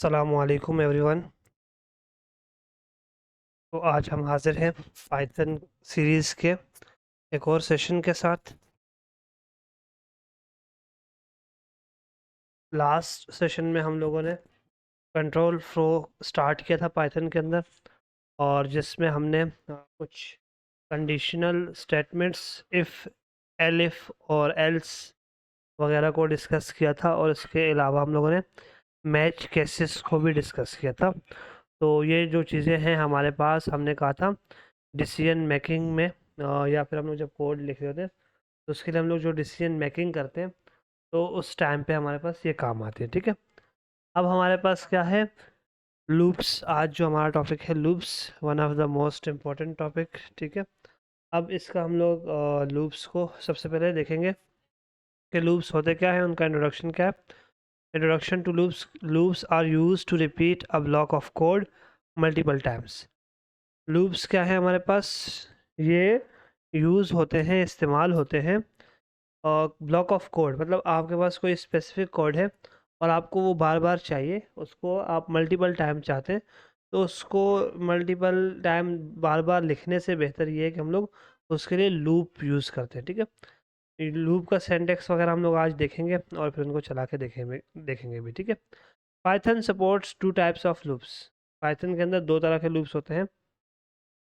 अस्सलामुअलैकुम एवरीवन। तो आज हम हाजिर हैं पाइथन सीरीज़ के एक और सेशन के साथ। लास्ट सेशन में हम लोगों ने कंट्रोल फ्लो स्टार्ट किया था पाइथन के अंदर, और जिसमें हमने कुछ कंडीशनल स्टेटमेंट्स इफ़, एलिफ और एल्स वगैरह को डिस्कस किया था, और इसके अलावा हम लोगों ने मैच केसेस को भी डिस्कस किया था। तो ये जो चीज़ें हैं हमारे पास, हमने कहा था डिसीजन मेकिंग में, या फिर हम लोग जब कोड लिख रहे होते हैं तो उसके लिए हम लोग जो डिसीजन मेकिंग करते हैं तो उस टाइम पे हमारे पास ये काम आती है। ठीक है, अब हमारे पास क्या है, लूप्स। आज जो हमारा टॉपिक है loops, one of the most important topic. ठीक है, अब इसका हम लोग लूप्स को सबसे पहले देखेंगे कि लूप्स होते क्या है, उनका इंट्रोडक्शन क्या है। Introduction to loops: loops are use to repeat a block of code multiple times. Loops क्या है हमारे पास, ये यूज़ होते हैं, इस्तेमाल होते हैं। ब्लॉक ऑफ कोड मतलब आपके पास कोई स्पेसिफिक कोड है और आपको वो बार बार चाहिए, उसको आप मल्टीपल टाइम चाहते हैं, तो उसको मल्टीपल टाइम बार बार लिखने से बेहतर ये है कि हम लोग उसके लिए लूप यूज़ करते हैं। ठीक है, लूप का सिंटैक्स वगैरह हम लोग आज देखेंगे और फिर उनको चला के देखेंगे भी। ठीक है, Python supports two types of loops. Python के अंदर दो तरह के लूप्स होते हैं।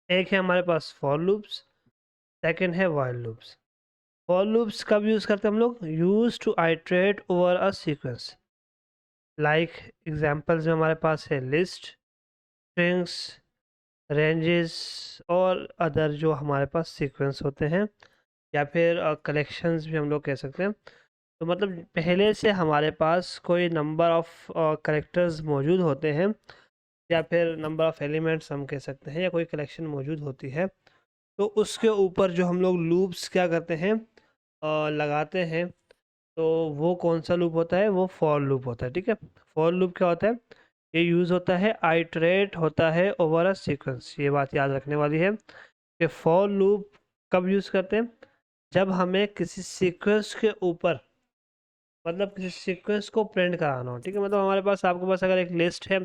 एक है हमारे पास फॉर लूप्स, सेकंड है व्हाइल लूप्स। फॉर लूप्स कब यूज़ करते हैं हम लोग, use to iterate over a sequence. Like examples में हमारे पास है लिस्ट, स्ट्रिंग्स, रेंजेस और अदर जो हमारे पास सीक्वेंस होते हैं, या फिर कलेक्शंस भी हम लोग कह सकते हैं। तो मतलब पहले से हमारे पास कोई नंबर ऑफ करेक्टर्स मौजूद होते हैं, या फिर नंबर ऑफ एलिमेंट्स हम कह सकते हैं, या कोई कलेक्शन मौजूद होती है, तो उसके ऊपर जो हम लोग लूप्स क्या करते हैं, लगाते हैं। तो वो कौन सा लूप होता है, वो फॉर लूप होता है। ठीक है, फॉर लूप क्या होता है, ये यूज़ होता है, आइटरेट होता है ओवर अ सीक्वेंस। ये बात याद रखने वाली है कि फॉर लूप कब यूज़ करते हैं, जब हमें किसी सीक्वेंस के ऊपर, मतलब किसी सीक्वेंस को प्रिंट कराना हो। ठीक है, मतलब हमारे पास, आपके पास अगर एक लिस्ट है,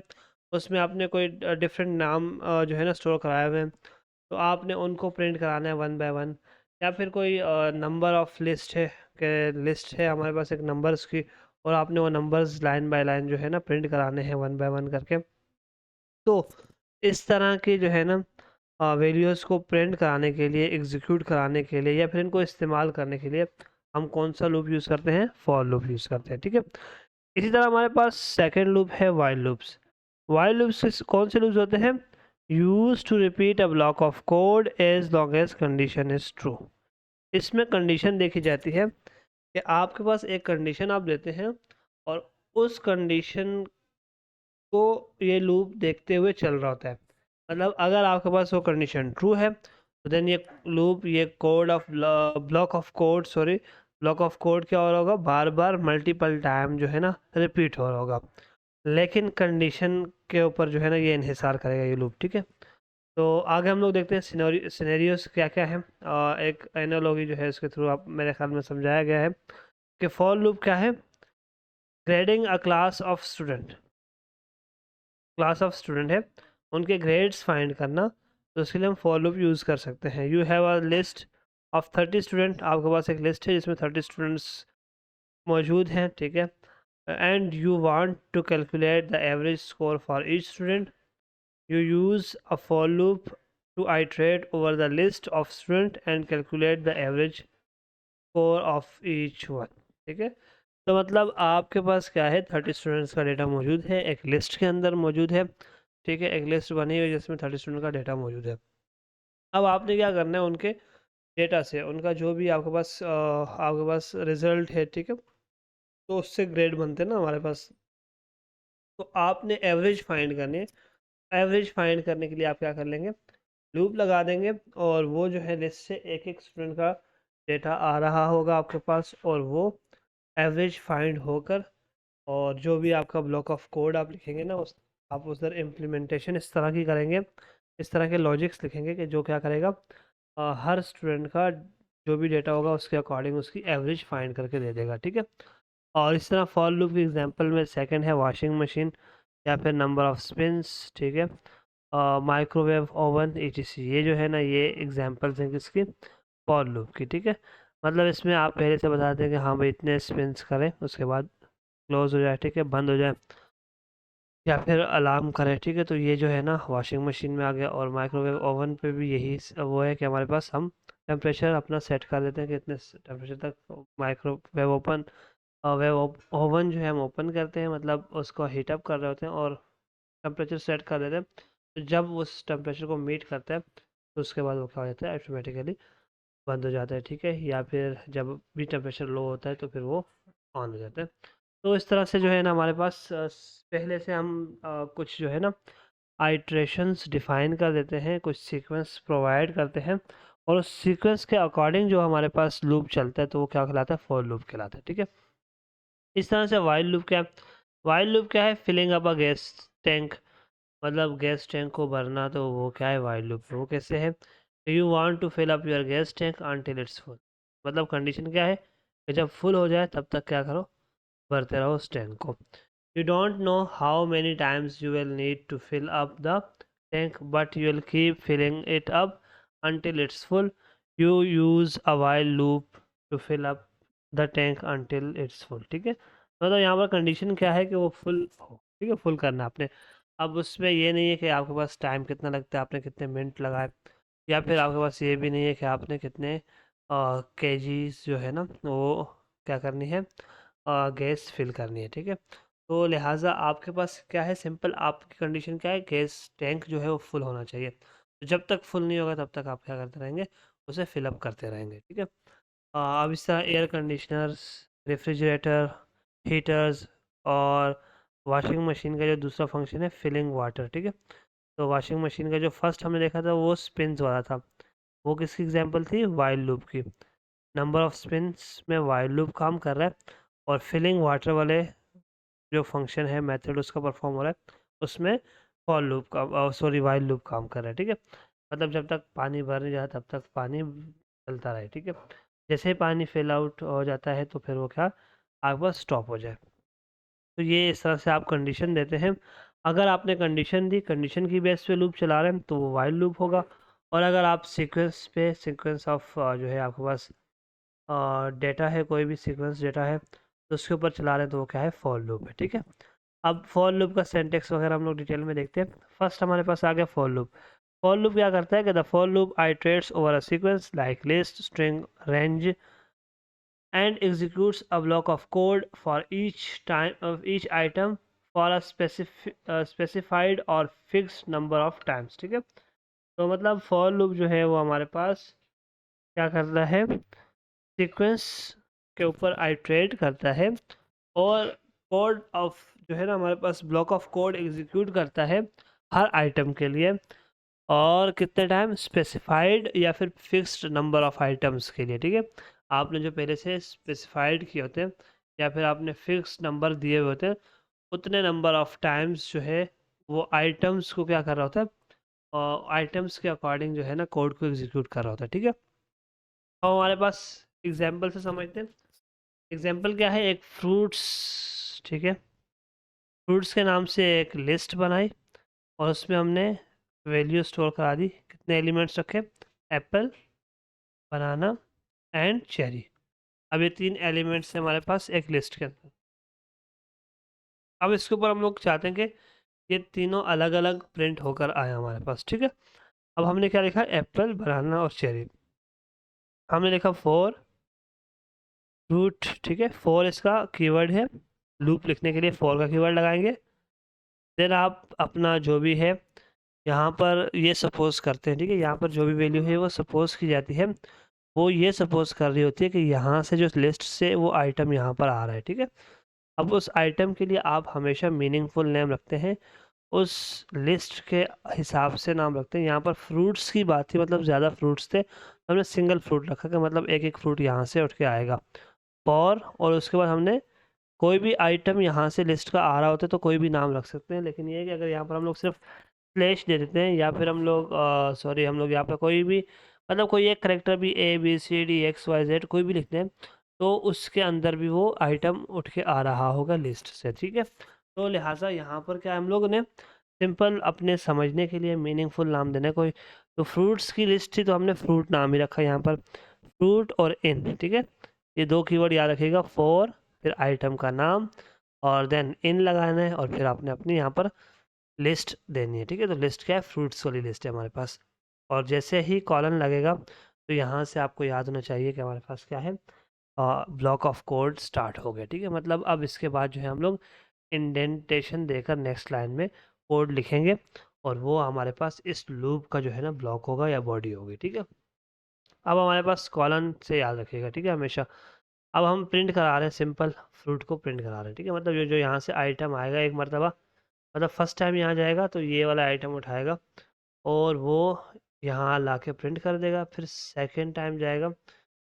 उसमें आपने कोई डिफरेंट नाम जो है ना स्टोर कराए हुए हैं, तो आपने उनको प्रिंट कराना है वन बाय वन। या फिर कोई नंबर ऑफ लिस्ट है, कि लिस्ट है हमारे पास एक नंबर्स की, और आपने वो नंबर्स लाइन बाय लाइन जो है ना प्रिंट कराने हैं वन बाय वन करके। तो इस तरह की जो है ना वैल्यूज़ को प्रिंट कराने के लिए, एग्जीक्यूट कराने के लिए, या फिर इनको इस्तेमाल करने के लिए हम कौन सा लूप यूज़ करते हैं, फॉर लूप यूज़ करते हैं। ठीक है, इसी तरह हमारे पास सेकेंड लूप है वाइल लूप्स। वाइल लूप्स कौन से लूप्स होते हैं, use to repeat a block of code as long as condition is true. इसमें कंडीशन देखी जाती है कि आपके पास एक कंडीशन आप देते हैं, और उस कंडीशन को ये लूप देखते हुए चल रहा होता है। मतलब अगर आपके पास वो कंडीशन ट्रू है, तो देन ये लूप, ये code of block of code, sorry, block of code क्या हो रहा होगा, बार बार मल्टीपल टाइम जो है ना रिपीट हो रहा होगा। लेकिन कंडीशन के ऊपर जो है ना ये इन्हिसार करेगा ये लूप। ठीक है, तो आगे हम लोग देखते हैं सिनेरियोस क्या क्या है। एक एनालॉजी जो है इसके थ्रू आप मेरे ख्याल में समझाया गया है कि फॉर लूप क्या है, grading a class of student. Class of student है, उनके ग्रेड्स फाइंड करना, तो उसके लिए हम फॉर लूप यूज़ कर सकते हैं। You have a list of 30 student, आपके पास एक लिस्ट है जिसमें 30 स्टूडेंट्स मौजूद हैं। ठीक है, and you want to calculate the average score for each student, you use a for loop to iterate over the list of student and calculate the average score of each one। ठीक है, तो मतलब आपके पास क्या है, 30 students का data मौजूद है, एक लिस्ट के अंदर मौजूद है। ठीक है, एक लिस्ट बनी हुई है जिसमें 30 स्टूडेंट का डेटा मौजूद है। अब आपने क्या करना है, उनके डेटा से, उनका जो भी आपके पास रिजल्ट है, ठीक है, तो उससे ग्रेड बनते हैं ना हमारे पास। तो आपने एवरेज फाइंड करनी है। एवरेज फाइंड करने के लिए आप क्या कर लेंगे, लूप लगा देंगे, और वो जो है लिस्ट से एक एक स्टूडेंट का डेटा आ रहा होगा आपके पास, और वो एवरेज फाइंड होकर, और जो भी आपका ब्लॉक ऑफ कोड आप लिखेंगे ना, उस आप उधर इम्प्लीमेंटेशन इस तरह की करेंगे, इस तरह के लॉजिक्स लिखेंगे कि जो क्या करेगा, हर स्टूडेंट का जो भी डेटा होगा उसके अकॉर्डिंग उसकी एवरेज फाइंड करके दे देगा। ठीक है, और इस तरह फॉर लूप के एग्जांपल में सेकंड है वॉशिंग मशीन, या फिर नंबर ऑफ स्पिन्स, ठीक है, माइक्रोवेव ओवन etc। ये जो है ना, ये एग्जांपल्स हैं किसकी, फॉर लूप की, ठीक है। मतलब इसमें आप पहले से बता दें कि हाँ भाई इतने स्पिन्स करें, उसके बाद क्लोज हो जाए, ठीक है, बंद हो जाए, या फिर अलार्म करें, ठीक है। तो ये जो है ना वॉशिंग मशीन में आ गया। और माइक्रोवेव ओवन पे भी यही वो है कि हमारे पास हम टेम्परेचर अपना सेट कर देते हैं कि इतने टेम्परेचर तक माइक्रोवेव ओपन वेव ओवन जो है हम ओपन करते हैं, मतलब उसको हीट अप कर रहे होते हैं और टेम्परेचर सेट कर देते हैं। तो जब उस टेम्परेचर को मीट करता है तो उसके बाद वो क्या हो जाता है, ऑटोमेटिकली बंद हो जाता है, ठीक है। या फिर जब भी टेम्परेचर लो होता है तो फिर वो ऑन हो जाता है। तो इस तरह से जो है ना हमारे पास पहले से हम कुछ जो है ना आइट्रेशंस डिफाइन कर देते हैं, कुछ सीक्वेंस प्रोवाइड करते हैं, और उस सीक्वेंस के अकॉर्डिंग जो हमारे पास लूप चलता है तो वो क्या कहलाता है, फॉर लूप कहलाता है, ठीक है। इस तरह से वाइल लूप क्या है, वाइल लूप क्या है, filling up a gas tank, मतलब गैस टैंक को भरना, तो वो क्या है, वाइल लूप। वो कैसे है, you want to fill up your gas tank until it's full, मतलब कंडीशन क्या है कि जब फुल हो जाए तब तक क्या करो, भरते रहो उस टैंक को। You don't know how many times you will need to fill up the tank, but you'll keep filling it up until it's full. You use a while loop to fill up the tank until it's full, ठीक है। मतलब यहाँ पर condition क्या है कि वो full हो, ठीक है, फुल करना आपने। अब उसमें ये नहीं है कि आपके पास टाइम कितना लगता है, आपने कितने मिनट लगाए, या फिर आपके पास ये भी नहीं है कि आपने कितने केजीज जो है ना वो क्या करनी है, गैस फिल करनी है, ठीक है। तो लिहाजा आपके पास क्या है, सिंपल आपकी कंडीशन क्या है, गैस टैंक जो है वो फुल होना चाहिए। तो जब तक फुल नहीं होगा तब तक आप क्या करते रहेंगे, उसे फिलअप करते रहेंगे, ठीक है। अब इस तरह एयर कंडीशनर्स, रेफ्रिजरेटर, हीटर्स और वॉशिंग मशीन का जो दूसरा फंक्शन है फिलिंग वाटर, ठीक है। तो वॉशिंग मशीन का जो फर्स्ट हमने देखा था वो स्पिन्स वाला था, वो किसकी एग्जांपल थी, वाइल लूप की। नंबर ऑफ स्पिन्स में वाइल लूप काम कर रहा है, और फिलिंग वाटर वाले जो फंक्शन है, मेथड उसका परफॉर्म हो रहा है, उसमें फॉर लूप का सॉरी वाइल लूप काम कर रहा है, ठीक है। मतलब जब तक पानी भर नहीं जाता तब तक पानी चलता रहे, ठीक है। जैसे ही पानी फिल आउट हो जाता है तो फिर वो क्या, आपके पास स्टॉप हो जाए। तो ये इस तरह से आप कंडीशन देते हैं। अगर आपने कंडीशन दी, कंडीशन की बेस पे लूप चला रहे हैं तो वो वाइल लूप होगा। और अगर आप सीक्वेंस ऑफ जो है आपके पास डेटा है, कोई भी सीक्वेंस डेटा है तो उसके ऊपर चला रहे हैं तो वो क्या है, फॉर लूप है, ठीक है। अब फॉर लूप का सिंटेक्स वगैरह हम लोग डिटेल में देखते हैं। फर्स्ट हमारे पास आ गया फॉर लूप। फॉर लूप क्या करता है कि the for loop iterates over a sequence like list, string, range, and executes a block of code for each time of each item for a specified or fixed number of times, ठीक है। तो मतलब for loop जो है वो हमारे पास क्या करता है, सीक्वेंस के ऊपर आइट्रेट करता है, और कोड ऑफ जो है ना हमारे पास ब्लॉक ऑफ कोड एग्जीक्यूट करता है हर आइटम के लिए, और कितने टाइम, स्पेसिफाइड या फिर फिक्स्ड नंबर ऑफ आइटम्स के लिए, ठीक है। आपने जो पहले से स्पेसिफाइड किए होते हैं या फिर आपने फिक्स्ड नंबर दिए हुए होते हैं, उतने नंबर ऑफ टाइम्स जो है वो आइटम्स को क्या कर रहा होता है, और आइटम्स के अकॉर्डिंग जो है ना कोड को एग्जीक्यूट कर रहा होता है, ठीक है। अब हमारे पास एग्जाम्पल से समझते हैं। एग्जाम्पल क्या है, एक फ्रूट्स, ठीक है, फ्रूट्स के नाम से एक लिस्ट बनाई और उसमें हमने वैल्यू स्टोर करा दी, कितने एलिमेंट्स रखे, एप्पल, बनाना एंड चेरी। अब ये 3 एलिमेंट्स हैं हमारे पास एक लिस्ट के अंदर। अब इसके ऊपर हम लोग चाहते हैं कि ये तीनों अलग अलग प्रिंट होकर आए हमारे पास, ठीक है। अब हमने क्या लिखा, एप्पल, बनाना और चेरी। हमने लिखा फोर रूट, ठीक है, फोर इसका कीवर्ड है, लूप लिखने के लिए फोर का कीवर्ड लगाएंगे। देन आप अपना जो भी है यहाँ पर ये सपोज करते हैं, ठीक है, यहाँ पर जो भी वैल्यू है वो सपोज की जाती है, वो ये सपोज कर रही होती है कि यहाँ से जो लिस्ट से वो आइटम यहाँ पर आ रहा है, ठीक है। अब उस आइटम के लिए आप हमेशा मीनिंगफुल नेम रखते हैं, उस लिस्ट के हिसाब से नाम रखते हैं। यहाँ पर फ्रूट्स की बात थी, मतलब ज़्यादा फ्रूट्स थे तो हमने सिंगल फ्रूट रखा कि मतलब एक एक फ्रूट यहाँ से उठ के आएगा, और उसके बाद हमने कोई भी आइटम यहाँ से लिस्ट का आ रहा होता है तो कोई भी नाम रख सकते हैं। लेकिन ये है कि अगर यहाँ पर हम लोग सिर्फ स्लैश दे देते हैं, या फिर हम लोग सॉरी हम लोग यहाँ पर कोई भी मतलब कोई एक करेक्टर भी ABCD XYZ कोई भी लिखते हैं तो उसके अंदर भी वो आइटम उठ के आ रहा होगा लिस्ट से, ठीक है। तो लिहाजा यहाँ पर क्या हम लोग ने सिंपल अपने समझने के लिए मीनिंगफुल नाम देना है कोई। तो फ्रूट्स की लिस्ट थी तो हमने फ्रूट नाम ही रखा यहाँ पर, फ्रूट और इन, ठीक है। ये दो कीवर्ड याद रखिएगा, फॉर फिर आइटम का नाम और देन इन लगाना है, और फिर आपने अपनी यहाँ पर लिस्ट देनी है, ठीक है। तो लिस्ट क्या है, फ्रूट्स वाली लिस्ट है हमारे पास। और जैसे ही कॉलन लगेगा तो यहाँ से आपको याद होना चाहिए कि हमारे पास क्या है, ब्लॉक ऑफ कोड स्टार्ट हो गया, ठीक है। मतलब अब इसके बाद जो है हम लोग इंडेंटेशन देकर नेक्स्ट लाइन में कोड लिखेंगे, और वो हमारे पास इस लूप का जो है ना ब्लॉक होगा या बॉडी होगी, ठीक है। अब हमारे पास कॉलन से याद रखिएगा, ठीक है, हमेशा। अब हम प्रिंट करा रहे हैं, सिंपल फ्रूट को प्रिंट करा रहे हैं, ठीक है। मतलब जो जो यहाँ से आइटम आएगा एक मरतबा, मतलब फर्स्ट टाइम यहाँ जाएगा तो ये वाला आइटम उठाएगा और वो यहाँ ला के प्रिंट कर देगा। फिर सेकेंड टाइम जाएगा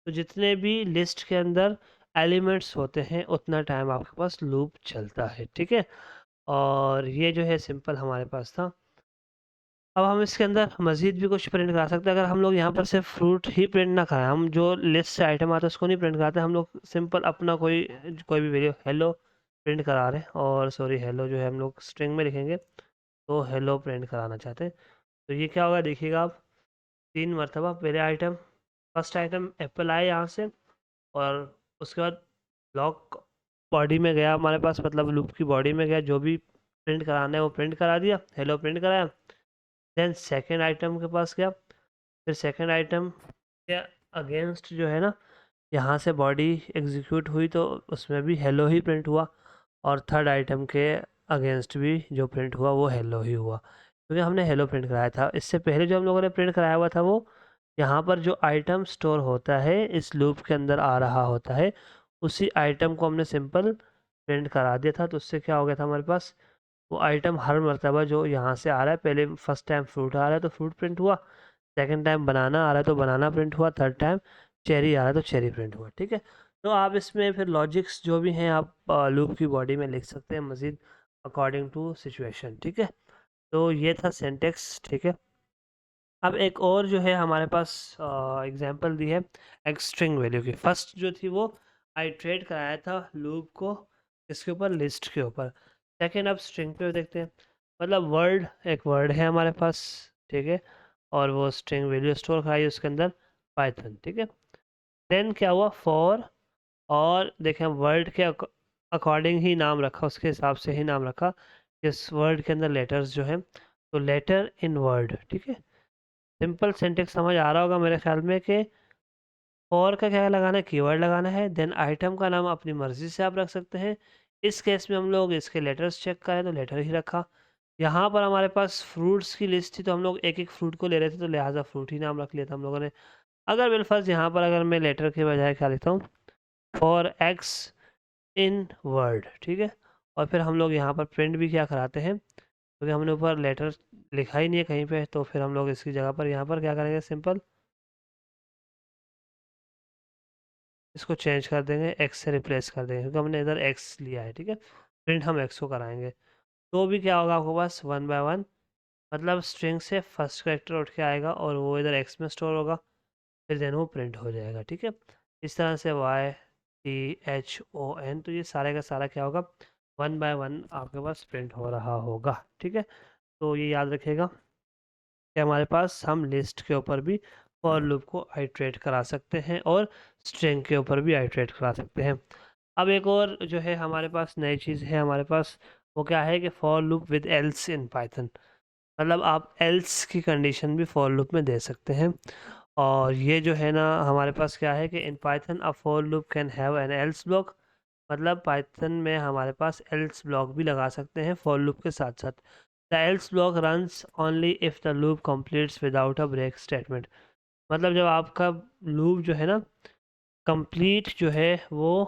तो जितने भी लिस्ट के अंदर एलिमेंट्स होते हैं उतना टाइम आपके पास लूप चलता है, ठीक है। और ये जो है सिंपल हमारे पास था। अब हम इसके अंदर मज़ीद भी कुछ प्रिंट करा सकते हैं। अगर हम लोग यहाँ पर सिर्फ फ्रूट ही प्रिंट ना कराएं, हम जो लिस्ट से आइटम आता है उसको नहीं प्रिंट कराते, हम लोग सिंपल अपना कोई कोई भी वैल्यू हेलो प्रिंट करा रहे हैं, और सॉरी हेलो जो है हम लोग स्ट्रिंग में लिखेंगे, तो हेलो प्रिंट कराना चाहते हैं। तो ये क्या होगा देखिएगा आप, 3 मरतबा पहले आइटम, फर्स्ट आइटम एप्पल आए यहाँ से, और उसके बाद ब्लॉक बॉडी में गया हमारे पास, मतलब लूप की बॉडी में गया, जो भी प्रिंट कराना है वो प्रिंट करा दिया, हेलो प्रिंट कराया। देन सेकेंड आइटम के पास गया, फिर सेकेंड आइटम के अगेंस्ट जो है ना यहाँ से बॉडी एग्जीक्यूट हुई तो उसमें भी हेलो ही प्रिंट हुआ, और थर्ड आइटम के अगेंस्ट भी जो प्रिंट हुआ वो हेलो ही हुआ, क्योंकि हमने हेलो प्रिंट कराया था। इससे पहले जो हम लोगों ने प्रिंट कराया हुआ था वो यहाँ पर जो आइटम स्टोर होता है इस लूप के अंदर आ रहा होता है, उसी आइटम को हमने सिंपल प्रिंट करा दिया था। तो उससे क्या हो गया था हमारे पास, वो आइटम हर मरतबा जो यहाँ से आ रहा है, पहले फर्स्ट टाइम फ्रूट आ रहा है तो फ्रूट प्रिंट हुआ, सेकंड टाइम बनाना आ रहा है तो बनाना प्रिंट हुआ, थर्ड टाइम चेरी आ रहा है तो चेरी प्रिंट हुआ, ठीक है। तो आप इसमें फिर लॉजिक्स जो भी हैं आप लूप की बॉडी में लिख सकते हैं मज़ीद अकॉर्डिंग टू सिचुएशन, ठीक है। तो ये था सिंटेक्स, ठीक है। अब एक और जो है हमारे पास एग्जांपल दी है एक स्ट्रिंग वैल्यू की। फर्स्ट जो थी वो आइट्रेट कराया था लूप को इसके ऊपर, लिस्ट के ऊपर। सेकंड अब स्ट्रिंग पे देखते हैं, मतलब वर्ड, एक वर्ड है हमारे पास, ठीक है, और वो स्ट्रिंग वैल्यू स्टोर कराई उसके अंदर पाइथन, ठीक है। देन क्या हुआ, फॉर, और देखें वर्ड के अकॉर्डिंग ही नाम रखा, उसके हिसाब से ही नाम रखा, इस वर्ड के अंदर लेटर्स जो हैं तो लेटर इन वर्ड, ठीक है। सिंपल सिंटेक्स समझ आ रहा होगा मेरे ख्याल में कि फॉर का क्या लगाना है, कीवर्ड लगाना है। देन आइटम का नाम अपनी मर्जी से आप रख सकते हैं। इस केस में हम लोग इसके लेटर्स चेक करें तो लेटर ही रखा। यहाँ पर हमारे पास फ्रूट्स की लिस्ट थी तो हम लोग एक एक फ्रूट को ले रहे थे तो लिहाजा फ्रूट ही नाम रख लिया था हम लोगों ने। अगर बिलफर्ज यहाँ पर अगर मैं लेटर के बजाय क्या लिखता हूँ, फॉर एक्स इन वर्ड, ठीक है। और फिर हम लोग यहाँ पर प्रिंट भी क्या कराते हैं, क्योंकि हमने ऊपर लेटर लिखा ही नहीं है कहीं पे, तो फिर हम लोग इसकी जगह पर यहाँ पर क्या करेंगे, सिंपल इसको चेंज कर देंगे, एक्स से रिप्लेस कर देंगे, क्योंकि हमने इधर एक्स लिया है, ठीक है। प्रिंट हम एक्स को कराएंगे तो भी क्या होगा आपके पास, 1 बाय 1, मतलब स्ट्रिंग से फर्स्ट करेक्टर उठ के आएगा और वो इधर एक्स में स्टोर होगा, फिर देन वो प्रिंट हो जाएगा, ठीक है। इस तरह से YTHON, तो ये सारे का सारा क्या होगा, 1 बाय 1 आपके पास प्रिंट हो रहा होगा, ठीक है। तो ये याद रखिएगा कि हमारे पास हम लिस्ट के ऊपर भी फॉर लूप को आइट्रेट करा सकते हैं और स्ट्रिंग के ऊपर भी आइट्रेट करा सकते हैं। अब एक और जो है हमारे पास नई चीज़ है हमारे पास, वो क्या है कि for loop with else in Python, मतलब आप एल्स की कंडीशन भी फॉर लूप में दे सकते हैं। और ये जो है ना हमारे पास क्या है कि इन Python a for loop can have N Ls block, मतलब पाइथन में हमारे पास एल्स ब्लॉक भी लगा सकते हैं फॉर लूप के साथ साथ। The else block runs only if the loop completes without a break statement, मतलब जब आपका लूप जो है ना कंप्लीट जो है वो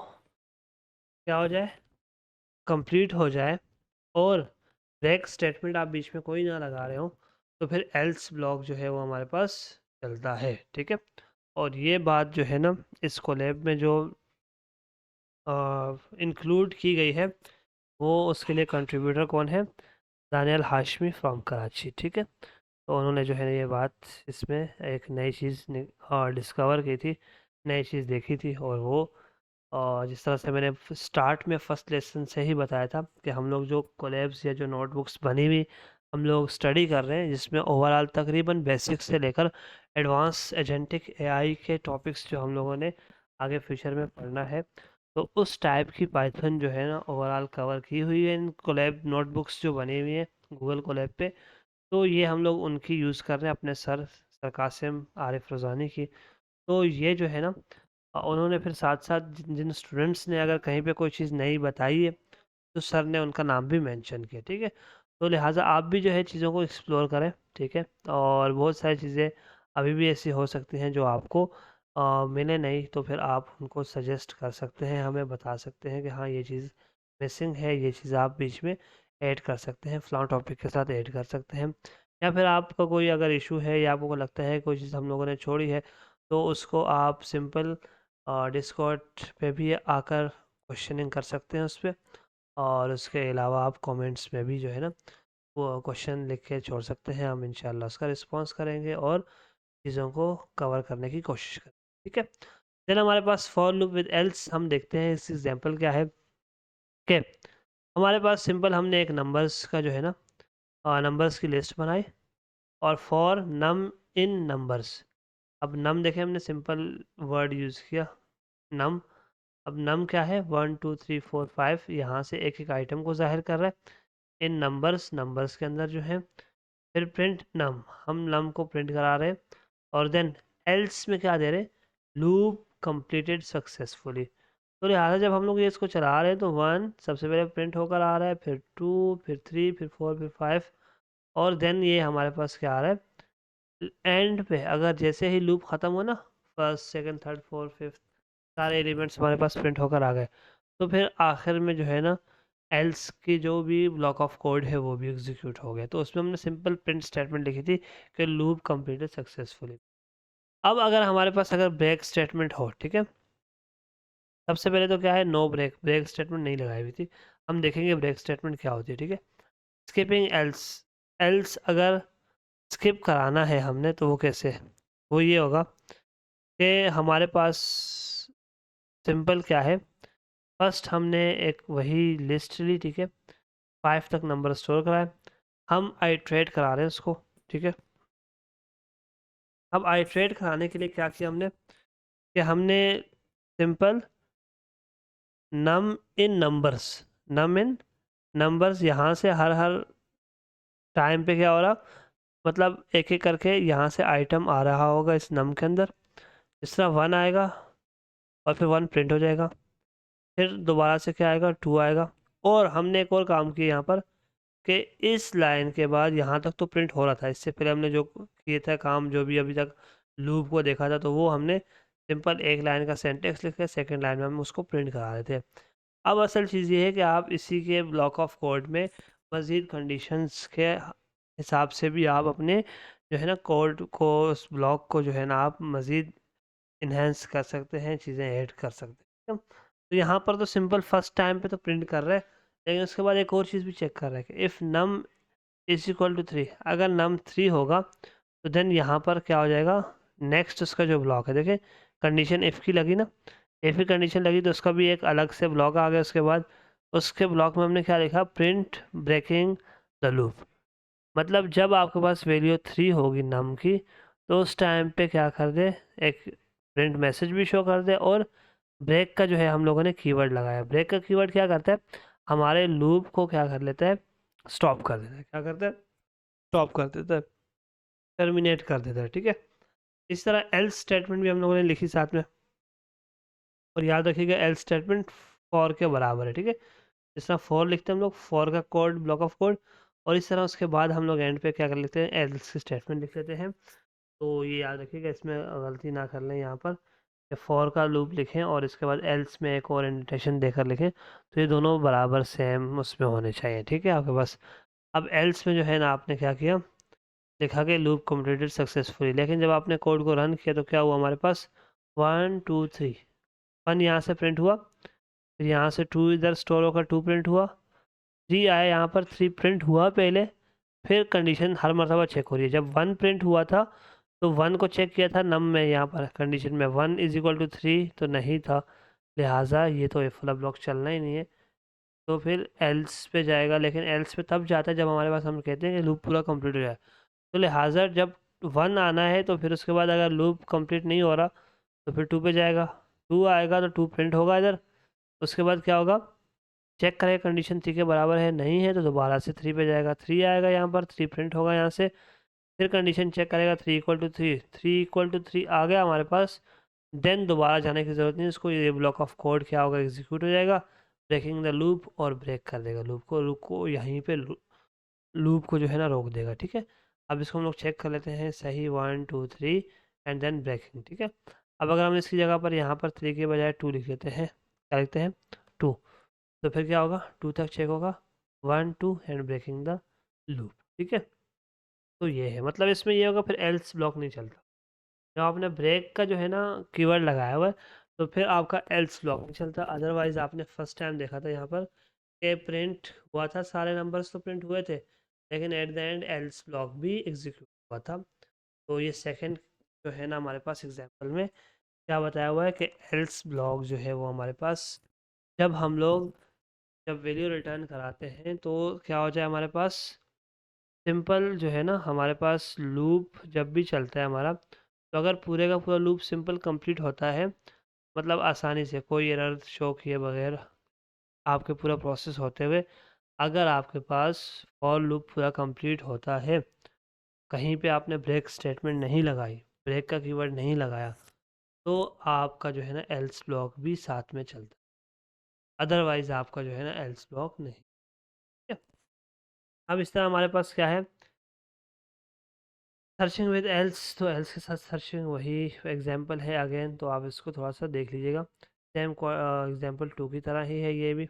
क्या हो जाए, कंप्लीट हो जाए, और ब्रेक स्टेटमेंट आप बीच में कोई ना लगा रहे हो, तो फिर एल्स ब्लॉक जो है वो हमारे पास चलता है, ठीक है। और ये बात जो है ना इस कोलैब में जो इंक्लूड की गई है, वो उसके लिए कंट्रीब्यूटर कौन है, दानियल हाशमी फ्रॉम कराची, ठीक है। तो उन्होंने जो है ये बात इसमें एक नई चीज़ डिस्कवर की थी, नई चीज़ देखी थी, और वो और जिस तरह से मैंने स्टार्ट में फर्स्ट लेसन से ही बताया था कि हम लोग जो कोलैब्स या जो नोटबुक्स बनी हुई हम लोग स्टडी कर रहे हैं, जिसमें ओवरऑल तकरीबन बेसिक से लेकर एडवांस एजेंटिक एआई के टॉपिक्स जो हम लोगों ने आगे फ्यूचर में पढ़ना है, तो उस टाइप की पाइथन जो है ना ओवरऑल कवर की हुई है इन कोलैब नोटबुक्स जो बनी हुई हैं गूगल कोलैब पे। तो ये हम लोग उनकी यूज़ कर रहे हैं अपने सर कासिम आरिफ रोज़ानी की। तो ये जो है ना उन्होंने फिर साथ साथ जिन जिन स्टूडेंट्स ने अगर कहीं पे कोई चीज़ नई बताई है तो सर ने उनका नाम भी मेंशन किया, ठीक है। तो लिहाजा आप भी जो है चीज़ों को एक्सप्लोर करें, ठीक है। और बहुत सारी चीज़ें अभी भी ऐसी हो सकती हैं जो आपको मिले नहीं, तो फिर आप उनको सजेस्ट कर सकते हैं, हमें बता सकते हैं कि हाँ ये चीज़ मिसिंग है, ये चीज़ आप बीच में ऐड कर सकते हैं, फ़लाँ टॉपिक के साथ ऐड कर सकते हैं। या फिर आपका कोई अगर इशू है या आपको लगता है कोई चीज़ हम लोगों ने छोड़ी है, तो उसको आप सिंपल डिस्कॉर्ड पे भी आकर क्वेश्चनिंग कर सकते हैं उस पे। और उसके अलावा आप कमेंट्स में भी जो है ना वो क्वेश्चन लिख के छोड़ सकते हैं, हम इंशाल्लाह उसका रिस्पांस करेंगे और चीज़ों को कवर करने की कोशिश करें, ठीक है। देन हमारे पास फॉर लूप विद एल्स हम देखते हैं इस एग्जांपल क्या है कि हमारे पास सिंपल हमने एक नंबर्स का जो है ना नंबर्स की लिस्ट बनाई और फॉर नम इन नंबर्स। अब नम देखें हमने सिंपल वर्ड यूज़ किया नम। अब नम क्या है 1 2 3 4 5 यहाँ से एक एक आइटम को जाहिर कर रहा है इन नंबर्स के अंदर जो है। फिर प्रिंट नम, हम नम को प्रिंट करा रहे हैं और देन एल्स में क्या दे रहे हैं लूप कंप्लीटेड सक्सेसफुली। तो लिहाजा जब हम लोग ये इसको चला रहे हैं तो 1 सबसे पहले प्रिंट होकर आ रहा है, फिर 2 फिर 3 फिर 4 फिर 5 और देन ये हमारे पास क्या आ रहा है एंड पे अगर जैसे ही लूप ख़त्म हो ना first second third fourth fifth सारे एलिमेंट्स हमारे पास प्रिंट होकर आ गए, तो फिर आखिर में जो है ना एल्स की जो भी ब्लॉक ऑफ कोड है वो भी एग्जीक्यूट हो गया। तो उसमें हमने सिंपल प्रिंट स्टेटमेंट लिखी थी कि लूप कंप्लीटेड सक्सेसफुली। अब अगर हमारे पास अगर ब्रेक स्टेटमेंट हो, ठीक है, सबसे पहले तो क्या है नो ब्रेक, ब्रेक स्टेटमेंट नहीं लगाई हुई थी। हम देखेंगे ब्रेक स्टेटमेंट क्या होती है, ठीक है। स्किपिंग एल्स, एल्स अगर स्किप कराना है हमने तो वो कैसे, वो ये होगा कि हमारे पास सिंपल क्या है फर्स्ट हमने एक वही लिस्ट ली, ठीक है, 5 तक नंबर स्टोर कराए, हम आइट्रेट करा रहे हैं उसको, ठीक है। अब आइट्रेट कराने के लिए क्या किया हमने कि हमने सिंपल नम इन नंबर्स, नम इन नंबर्स यहाँ से हर हर टाइम पे क्या हो रहा मतलब एक एक करके यहाँ से आइटम आ रहा होगा इस नम के अंदर। इस तरह 1 आएगा और फिर 1 प्रिंट हो जाएगा, फिर दोबारा से क्या आएगा 2 आएगा। और हमने एक और काम किया यहाँ पर कि इस लाइन के बाद यहाँ तक तो प्रिंट हो रहा था, इससे पहले हमने जो किए था काम जो भी अभी तक लूप को देखा था तो वो हमने सिंपल एक लाइन का सेंटेक्स लिख के सेकेंड लाइन में हम उसको प्रिंट करा रहे थे। अब असल चीज़ ये है कि आप इसी के ब्लॉक ऑफ कोड में मज़ीद कंडीशंस के हिसाब से भी आप अपने जो है ना कोड को उस ब्लॉक को जो है ना आप मज़ीद इन्हेंस कर सकते हैं, चीज़ें ऐड कर सकते हैं। तो यहाँ पर तो सिंपल फर्स्ट टाइम पे तो प्रिंट कर रहा है, लेकिन उसके बाद एक और चीज़ भी चेक कर रहा है कि if num is equal to 3, अगर नम 3 होगा तो देन यहाँ पर क्या हो जाएगा नेक्स्ट उसका जो ब्लॉक है, देखें कंडीशन इफ़ की लगी ना, इफ़ की कंडीशन लगी तो उसका भी एक अलग से ब्लॉक आ गया। उसके बाद उसके ब्लॉक में हमने क्या लिखा प्रिंट ब्रेकिंग द लूप, मतलब जब आपके पास वैल्यू 3 होगी नम की तो उस टाइम पे क्या कर दे एक प्रिंट मैसेज भी शो कर दे। और ब्रेक का जो है हम लोगों ने कीवर्ड लगाया, ब्रेक का कीवर्ड क्या करता है हमारे लूप को क्या कर लेता है स्टॉप कर देता है, क्या करता है स्टॉप कर देता है, टर्मिनेट कर देता है, ठीक है। इस तरह एल्स स्टेटमेंट भी हम लोगों ने लिखी साथ में, और याद रखिएगा एल्स स्टेटमेंट फॉर के बराबर है, ठीक है। जिस तरह फॉर लिखते हैं हम लोग फॉर का कोड ब्लॉक ऑफ कोड, और इस तरह उसके बाद हम लोग एंड पे क्या कर लेते हैं एल्स स्टेटमेंट लिख लेते हैं। तो ये याद रखिएगा इसमें गलती ना कर लें, यहाँ पर फॉर का लूप लिखें और इसके बाद एल्स में एक और इंडेंटेशन देकर लिखें, तो ये दोनों बराबर सेम उसमें होने चाहिए, ठीक है आपके पास। अब एल्स में जो है ना आपने क्या किया लिखा कि लूप कंप्लीटेड सक्सेसफुली, लेकिन जब आपने कोड को रन किया तो क्या हुआ हमारे पास 1 2 3 1 यहाँ से प्रिंट हुआ, फिर यहाँ से 2 इधर स्टोर होकर 2 प्रिंट हुआ, 3 आया यहाँ पर 3 प्रिंट हुआ पहले, फिर कंडीशन हर मरतबा चेक हो रही है। जब 1 प्रिंट हुआ था तो 1 को चेक किया था नम में, यहाँ पर कंडीशन में 1 इज इक्वल टू 3 तो नहीं था, लिहाजा ये तो इफ वाला ब्लॉक चलना ही नहीं है, तो फिर एल्स पे जाएगा। लेकिन एल्स पे तब जाता है जब हमारे पास हम कहते हैं कि लूप पूरा कंप्लीट हो जाए। तो लिहाजा जब 1 आना है तो फिर उसके बाद अगर लूप कंप्लीट नहीं हो रहा तो फिर 2 पे जाएगा। 2 आएगा तो 2 प्रिंट होगा इधर। उसके बाद क्या होगा, चेक करेगा कंडीशन 3 के बराबर है, नहीं है तो दोबारा से 3 पे जाएगा। 3 आएगा यहाँ पर, 3 प्रिंट होगा यहाँ से। फिर कंडीशन चेक करेगा 3 इक्वल टू 3, 3 इक्वल टू 3 आ गया हमारे पास। देन दोबारा जाने की ज़रूरत नहीं, इसको ये ब्लॉक ऑफ कोड क्या होगा, एग्जीक्यूट हो जाएगा, ब्रेकिंग द लूप, और ब्रेक कर देगा लूप को यहीं पे लूप को जो है ना रोक देगा। ठीक है, अब इसको हम लोग चेक कर लेते हैं सही, 1 2 3 एंड देन ब्रेकिंग। ठीक है, अब अगर हम इसकी जगह पर यहाँ पर 3 के बजाय 2 लिख लेते हैं, क्या लिखते हैं 2, तो फिर क्या होगा, 2 तक चेक होगा, 1 2 एंड ब्रेकिंग द लूप। ठीक है, तो ये है मतलब इसमें ये होगा, फिर एल्स ब्लॉक नहीं चलता। जब आपने ब्रेक का जो है ना कीवर्ड लगाया हुआ है तो फिर आपका एल्स ब्लॉक नहीं चलता। अदरवाइज आपने फर्स्ट टाइम देखा था यहाँ पर के प्रिंट हुआ था, सारे नंबर्स तो प्रिंट हुए थे, लेकिन at the end else block भी एग्जीक्यूट हुआ था। तो ये सेकंड जो है ना हमारे पास एग्जांपल में क्या बताया हुआ है कि एल्स ब्लॉक जो है वो हमारे पास, जब हम लोग जब वैल्यू रिटर्न कराते हैं तो क्या हो जाए हमारे पास, सिंपल जो है ना हमारे पास लूप जब भी चलता है हमारा, तो अगर पूरे का पूरा लूप सिंपल कंप्लीट होता है, मतलब आसानी से कोई एरर शो किए बगैर आपके पूरा प्रोसेस होते हुए, अगर आपके पास फॉर लूप पूरा कंप्लीट होता है, कहीं पे आपने ब्रेक स्टेटमेंट नहीं लगाई, ब्रेक का कीवर्ड नहीं लगाया, तो आपका जो है ना एल्स ब्लॉक भी साथ में चलता है। अदरवाइज आपका जो है ना एल्स ब्लॉक नहीं। ठीक है? अब इस तरह हमारे पास क्या है, सर्चिंग विद एल्स, तो एल्स के साथ सर्चिंग वही एग्जांपल है अगेन, तो आप इसको थोड़ा सा देख लीजिएगा। सेम एग्जांपल 2 की तरह ही है ये भी।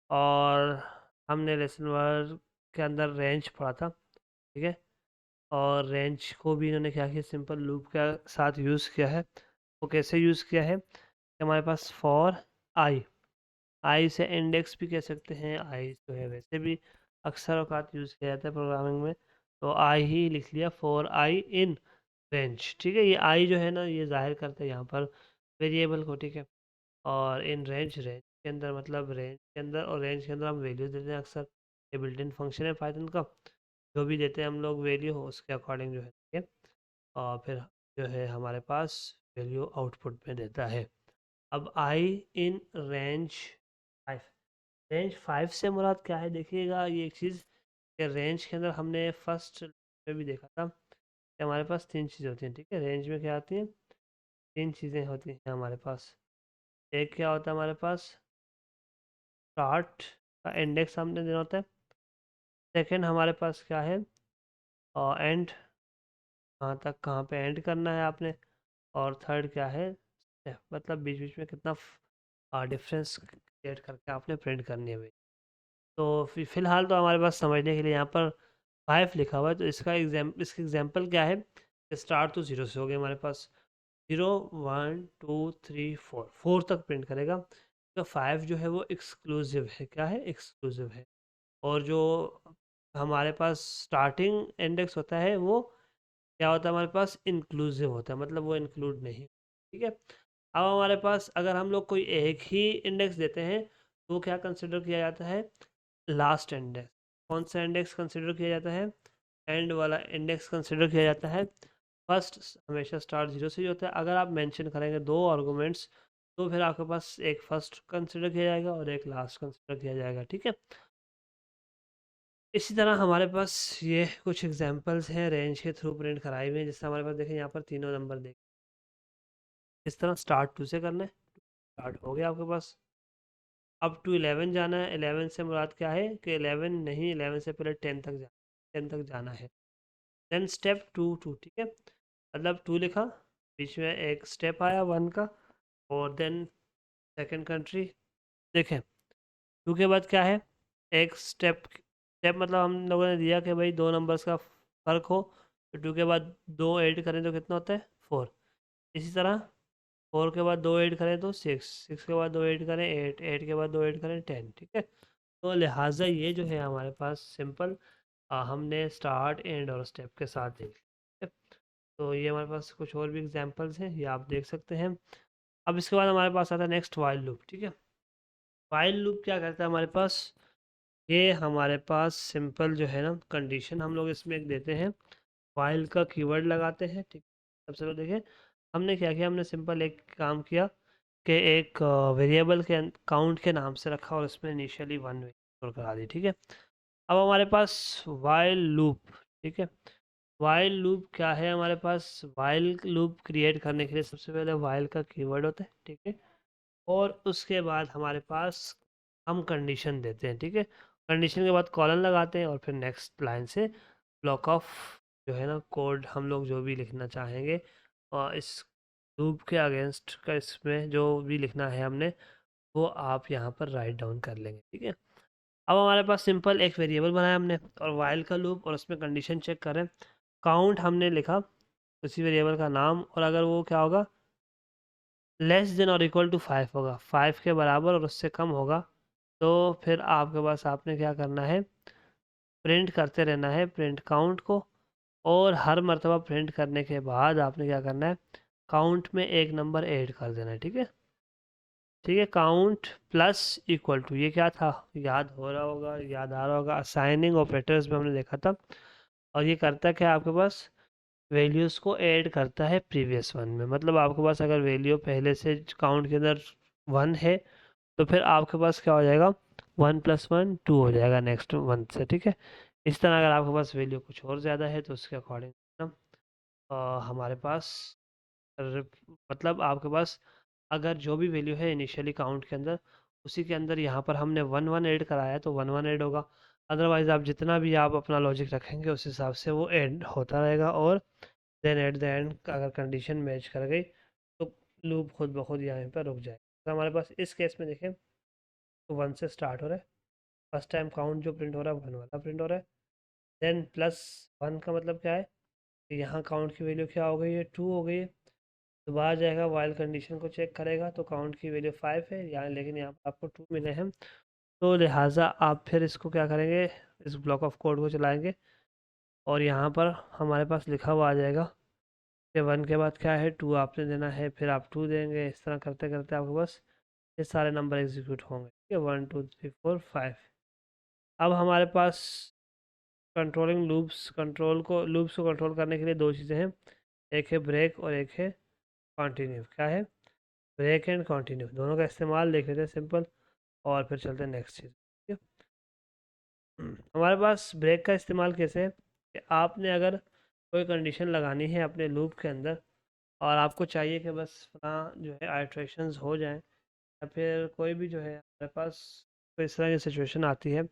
और हमने लेसन 1 के अंदर रेंज पढ़ा था। ठीक है, और रेंज को भी इन्होंने क्या किया, सिंपल लूप के साथ यूज़ किया है। वो कैसे यूज़ किया है कि हमारे पास फॉर आई, आई से इंडेक्स भी कह सकते हैं, आई जो है वैसे भी अक्सर औकात यूज़ किया जाता है प्रोग्रामिंग में, तो आई ही लिख लिया, फॉर आई इन रेंज। ठीक है, ये आई जो है ना ये जाहिर करता है यहाँ पर वेरिएबल को। ठीक है, और इन रेंज, रेंज के अंदर मतलब रेंज के अंदर, और रेंज के अंदर हम वैल्यू देते हैं अक्सर, ये बिल्ट इन फंक्शन है पाइथन का, जो भी देते हैं हम लोग वैल्यू हो उसके अकॉर्डिंग जो है। ठीक है, और फिर जो है हमारे पास वैल्यू आउटपुट में देता है। अब आई इन रेंज 5, रेंज 5 से मुराद क्या है, देखिएगा ये एक चीज़ कि रेंज के अंदर हमने फर्स्ट में भी देखा था कि हमारे पास 3 चीज़ें होती हैं। ठीक है, रेंज में क्या आती हैं, 3 चीज़ें होती हैं हमारे पास। एक क्या होता है हमारे पास, स्टार्ट का इंडेक्स हमने देना होता है। सेकंड हमारे पास क्या है, और एंड, कहाँ तक कहाँ पे एंड करना है आपने। और थर्ड क्या है, मतलब बीच बीच में कितना डिफरेंस क्रिएट करके आपने प्रिंट करनी है। तो फिलहाल तो हमारे पास समझने के लिए यहाँ पर 5 लिखा हुआ है, तो इसका एग्जाम्पल क्या है, स्टार्ट तो 0 से हो गया हमारे पास, 0 1 2 3 4, 4 तक प्रिंट करेगा। तो 5 जो है वो एक्सक्लूसिव है, क्या है, एक्सक्लूसिव है। और जो हमारे पास स्टार्टिंग इंडेक्स होता है वो क्या होता है, हमारे पास इंक्लूसिव होता है, मतलब वो इंक्लूड नहीं। ठीक है, अब हमारे पास अगर हम लोग कोई एक ही इंडेक्स देते हैं तो वो क्या कंसिडर किया जाता है, लास्ट इंडेक्स। कौन सा इंडेक्स कंसिडर किया जाता है, एंड वाला इंडेक्स कंसिडर किया जाता है। फर्स्ट हमेशा स्टार्ट 0 से ही होता है। अगर आप मेंशन करेंगे 2 आर्गूमेंट्स तो फिर आपके पास एक फर्स्ट कंसिडर किया जाएगा और एक लास्ट कंसिडर किया जाएगा। ठीक है, इसी तरह हमारे पास ये कुछ एग्जांपल्स हैं रेंज के थ्रू प्रिंट कराए हुए हैं, जिससे हमारे पास देखें यहाँ पर तीनों नंबर देखें, इस तरह स्टार्ट 2 से करना है, स्टार्ट हो गया आपके पास। अब टू 11 जाना है, 11 से मुराद क्या है कि 11 नहीं, 11 से पहले 10 तक जाना, 10 तक जाना है। देन स्टेप 2 2, ठीक है, मतलब 2 लिखा, बीच में एक स्टेप आया 1 का, और देन सेकंड कंट्री। देखें 2 के बाद क्या है, एक स्टेप, स्टेप मतलब हम लोगों ने दिया कि भाई 2 नंबर्स का फ़र्क हो, तो 2 के बाद 2 ऐड करें तो कितना होता है 4। इसी तरह 4 के बाद 2 ऐड करें तो 6, 6 के बाद 2 ऐड करें 8, 8 के बाद 2 ऐड करें 10। ठीक है, तो लिहाजा ये जो है हमारे पास सिंपल हमने स्टार्ट एंड और स्टेप के साथ देख लिया। तो ये हमारे पास कुछ और भी एग्जांपल्स हैं, ये आप देख सकते हैं। अब इसके बाद हमारे पास आता है नेक्स्ट वाइल लूप, ठीक है। वाइल लूप क्या करता है हमारे पास, ये हमारे पास सिंपल जो है ना कंडीशन हम लोग इसमें एक देते हैं, वाइल का कीवर्ड लगाते हैं, ठीक। सबसे पहले देखिए हमने क्या किया, हमने सिंपल एक काम किया कि एक वेरिएबल के काउंट के नाम से रखा और उसमें इनिशियली वन स्टोर करा दी, ठीक है। अब हमारे पास वाइल लूप, ठीक है। वाइल लूप क्या है हमारे पास, वाइल लूप क्रिएट करने के लिए सबसे पहले वाइल का कीवर्ड होता है, ठीक है। और उसके बाद हमारे पास हम कंडीशन देते हैं, ठीक है। कंडीशन के बाद कॉलन लगाते हैं और फिर नेक्स्ट लाइन से ब्लॉक ऑफ जो है ना कोड हम लोग जो भी लिखना चाहेंगे और इस लूप के अगेंस्ट का इसमें जो भी लिखना है हमने वो आप यहाँ पर राइट डाउन कर लेंगे, ठीक है। अब हमारे पास सिंपल एक वेरिएबल बनाया हमने और वाइल का लूप और उसमें कंडीशन चेक करें, काउंट हमने लिखा उसी वेरिएबल का नाम, और अगर वो क्या होगा लेस देन और इक्वल टू 5 होगा, 5 के बराबर और उससे कम होगा, तो फिर आपके पास आपने क्या करना है, प्रिंट करते रहना है प्रिंट काउंट को, और हर मर्तबा प्रिंट करने के बाद आपने क्या करना है, काउंट में एक नंबर ऐड कर देना है, ठीक है। ठीक है, काउंट प्लस इक्वल टू, ये क्या था याद हो रहा होगा, याद आ रहा होगा, असाइनिंग ऑपरेटर्स में हमने देखा था। और ये करता क्या है आपके पास, वैल्यूज़ को ऐड करता है प्रीवियस वन में, मतलब आपके पास अगर वैल्यू पहले से काउंट के अंदर 1 है तो फिर आपके पास क्या हो जाएगा, 1 + 1 2 हो जाएगा नेक्स्ट वन से, ठीक है। इस तरह अगर आपके पास वैल्यू कुछ और ज़्यादा है तो उसके अकॉर्डिंग ना हमारे पास मतलब आपके पास अगर जो भी वैल्यू है इनिशियली काउंट के अंदर उसी के अंदर यहाँ पर हमने 1 1 ऐड कराया है तो 1 1 ऐड होगा। अदरवाइज़ आप जितना भी आप अपना लॉजिक रखेंगे उस हिसाब से वो ऐड होता रहेगा, और देन एट द एंड अगर कंडीशन मैच कर गई तो लूप खुद ब खुद यहाँ पर रुक जाए। तो हमारे पास इस केस में देखें तो 1 से स्टार्ट हो रहा है, फर्स्ट टाइम काउंट जो प्रिंट हो रहा है 1 वाला प्रिंट हो रहा है, देन +1 का मतलब क्या है कि यहाँ काउंट की वैल्यू क्या हो गई है, 2 हो गई है। दोबारा जाएगा वाइल कंडीशन को चेक करेगा तो काउंट की वैल्यू 5 है यहाँ, लेकिन यहाँ पर आपको 2 मिले हैं, तो लिहाजा आप फिर इसको क्या करेंगे, इस ब्लॉक ऑफ कोड को चलाएंगे और यहाँ पर हमारे पास लिखा हुआ आ जाएगा कि 1 के बाद क्या है 2 आपने देना है, फिर आप 2 देंगे, इस तरह करते करते आपके पास ये सारे नंबर एग्जीक्यूट होंगे, ठीक है, 1 2 3 4 5। अब हमारे पास कंट्रोलिंग लूप्स, लूप्स को कंट्रोल करने के लिए दो चीज़ें हैं, एक है ब्रेक और एक है कंटिन्यू। क्या है, ब्रेक एंड कंटिन्यू, दोनों का इस्तेमाल देख लेते हैं सिंपल, और फिर चलते हैं नेक्स्ट चीज़, ठीक है। हमारे पास ब्रेक का इस्तेमाल कैसे है कि आपने अगर कोई कंडीशन लगानी है अपने लूप के अंदर और आपको चाहिए कि बस फलां जो है आइट्रेशंस हो जाएं, या फिर कोई भी जो है हमारे पास कोई इस तरह की सिचुएशन आती है,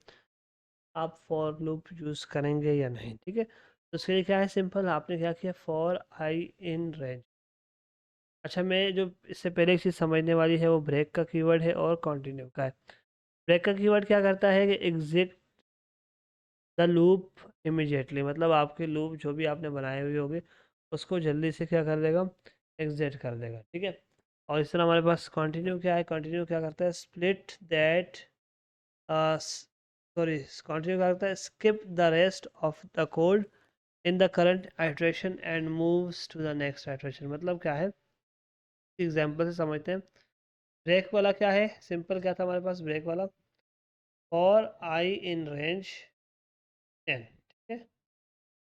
आप फॉर लूप यूज़ करेंगे या नहीं, ठीक है। तो उसके लिए क्या है, सिंपल आपने क्या किया, फॉर आई इन रेंज। अच्छा, मैं जो इससे पहले एक चीज़ समझने वाली है वो ब्रेक का कीवर्ड है और कंटिन्यू का है। ब्रेक का कीवर्ड क्या करता है कि एग्जिट द लूप इमिजिएटली, मतलब आपके लूप जो भी आपने बनाए हुए होंगे उसको जल्दी से क्या कर देगा, एग्जिट कर देगा, ठीक है। और इस तरह हमारे पास कंटिन्यू क्या है, कंटिन्यू क्या करता है, स्प्लिट दैट सॉरी कंटिन्यू क्या करता है, skip the rest of the code in the current iteration and moves to the next iteration. मतलब क्या है, एग्जाम्पल से समझते हैं। ब्रेक वाला क्या है, सिंपल क्या था हमारे पास ब्रेक वाला, और आई इन रेंज 10, ठीक है।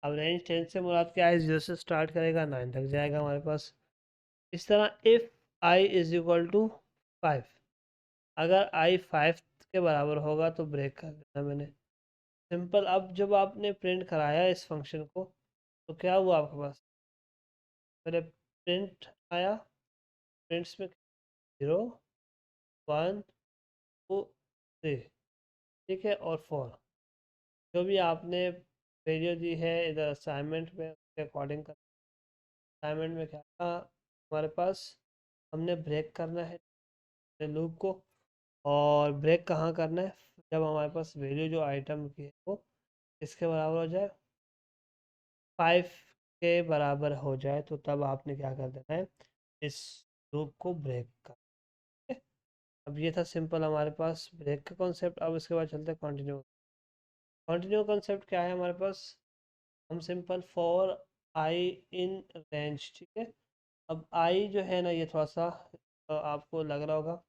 अब रेंज 10 से मुराद क्या है, 0 से स्टार्ट करेगा 9 तक जाएगा हमारे पास। इस तरह if i is equal to 5, अगर आई 5 के बराबर होगा तो ब्रेक कर देना मैंने, सिंपल। अब जब आपने प्रिंट कराया इस फंक्शन को तो क्या हुआ आपके पास, पहले प्रिंट आया, प्रिंट्स में 0 1 2 3, ठीक है, और 4 जो भी आपने वैल्यू दी है इधर असाइनमेंट में उसके अकॉर्डिंग कर। असाइनमेंट में क्या था हमारे पास, हमने ब्रेक करना है लूप को, और ब्रेक कहाँ करना है, जब हमारे पास वैल्यू जो आइटम की है वो इसके बराबर हो जाए, 5 के बराबर हो जाए, तो तब आपने क्या कर देना है, इस लूप को ब्रेक कर, ठीक है? अब ये था सिंपल हमारे पास ब्रेक का कॉन्सेप्ट। अब इसके बाद चलते हैं कंटिन्यू। कंटिन्यू कॉन्सेप्ट क्या है हमारे पास, हम simple for I in range, ठीक है। अब आई जो है ना ये थोड़ा सा आपको लग रहा होगा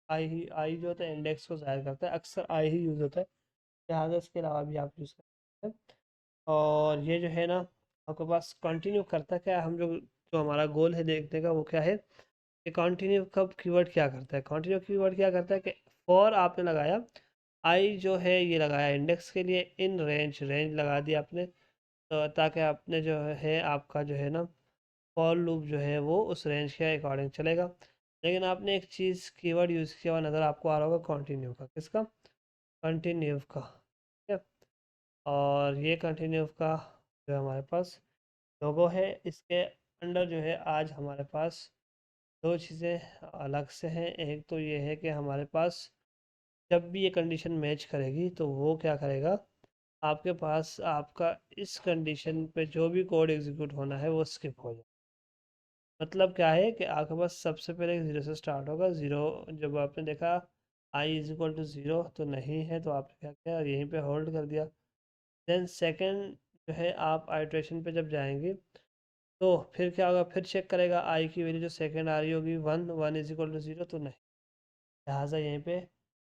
आई जो होता है इंडेक्स को ज़ाहिर करता है, अक्सर आई ही यूज़ होता है, लिहाजा इसके अलावा भी आप यूज़ कर सकते हैं। और ये जो है ना आपके पास कंटिन्यू करता क्या है, हम जो जो हमारा गोल है देखने का वो क्या है कि कंटिन्यू कब कीवर्ड क्या करता है। कंटिन्यू कीवर्ड क्या करता है कि फॉर आपने लगाया, आई जो है ये लगाया इंडेक्स के लिए, इन रेंज रेंज लगा दिया आपने, तो ताकि आपने जो है आपका जो है ना फॉर लूप जो है वो उस रेंज के अकॉर्डिंग चलेगा। लेकिन आपने एक चीज़ कीवर्ड यूज़ किया हुआ नज़र आपको आ रहा होगा, कंटिन्यू का। किसका? कंटिन्यू का। ठीक है। और ये कंटिन्यू का जो हमारे पास लोगो है, इसके अंडर जो है आज हमारे पास दो चीज़ें अलग से हैं। एक तो ये है कि हमारे पास जब भी ये कंडीशन मैच करेगी तो वो क्या करेगा, आपके पास आपका इस कंडीशन पे जो भी कोड एग्जीक्यूट होना है वो स्किप हो जाए। मतलब क्या है कि आपके पास सबसे पहले ज़ीरो से स्टार्ट होगा। ज़ीरो जब आपने देखा आई इज इक्वल टू ज़ीरो तो नहीं है, तो आपने क्या किया, यहीं पे होल्ड कर दिया। देन सेकंड जो है आप आइट्रेशन पे जब जाएंगे तो फिर क्या होगा, फिर चेक करेगा आई की वैल्यू जो सेकंड आ रही होगी one, one is equal to zero तो नहीं, लिहाजा यहीं पे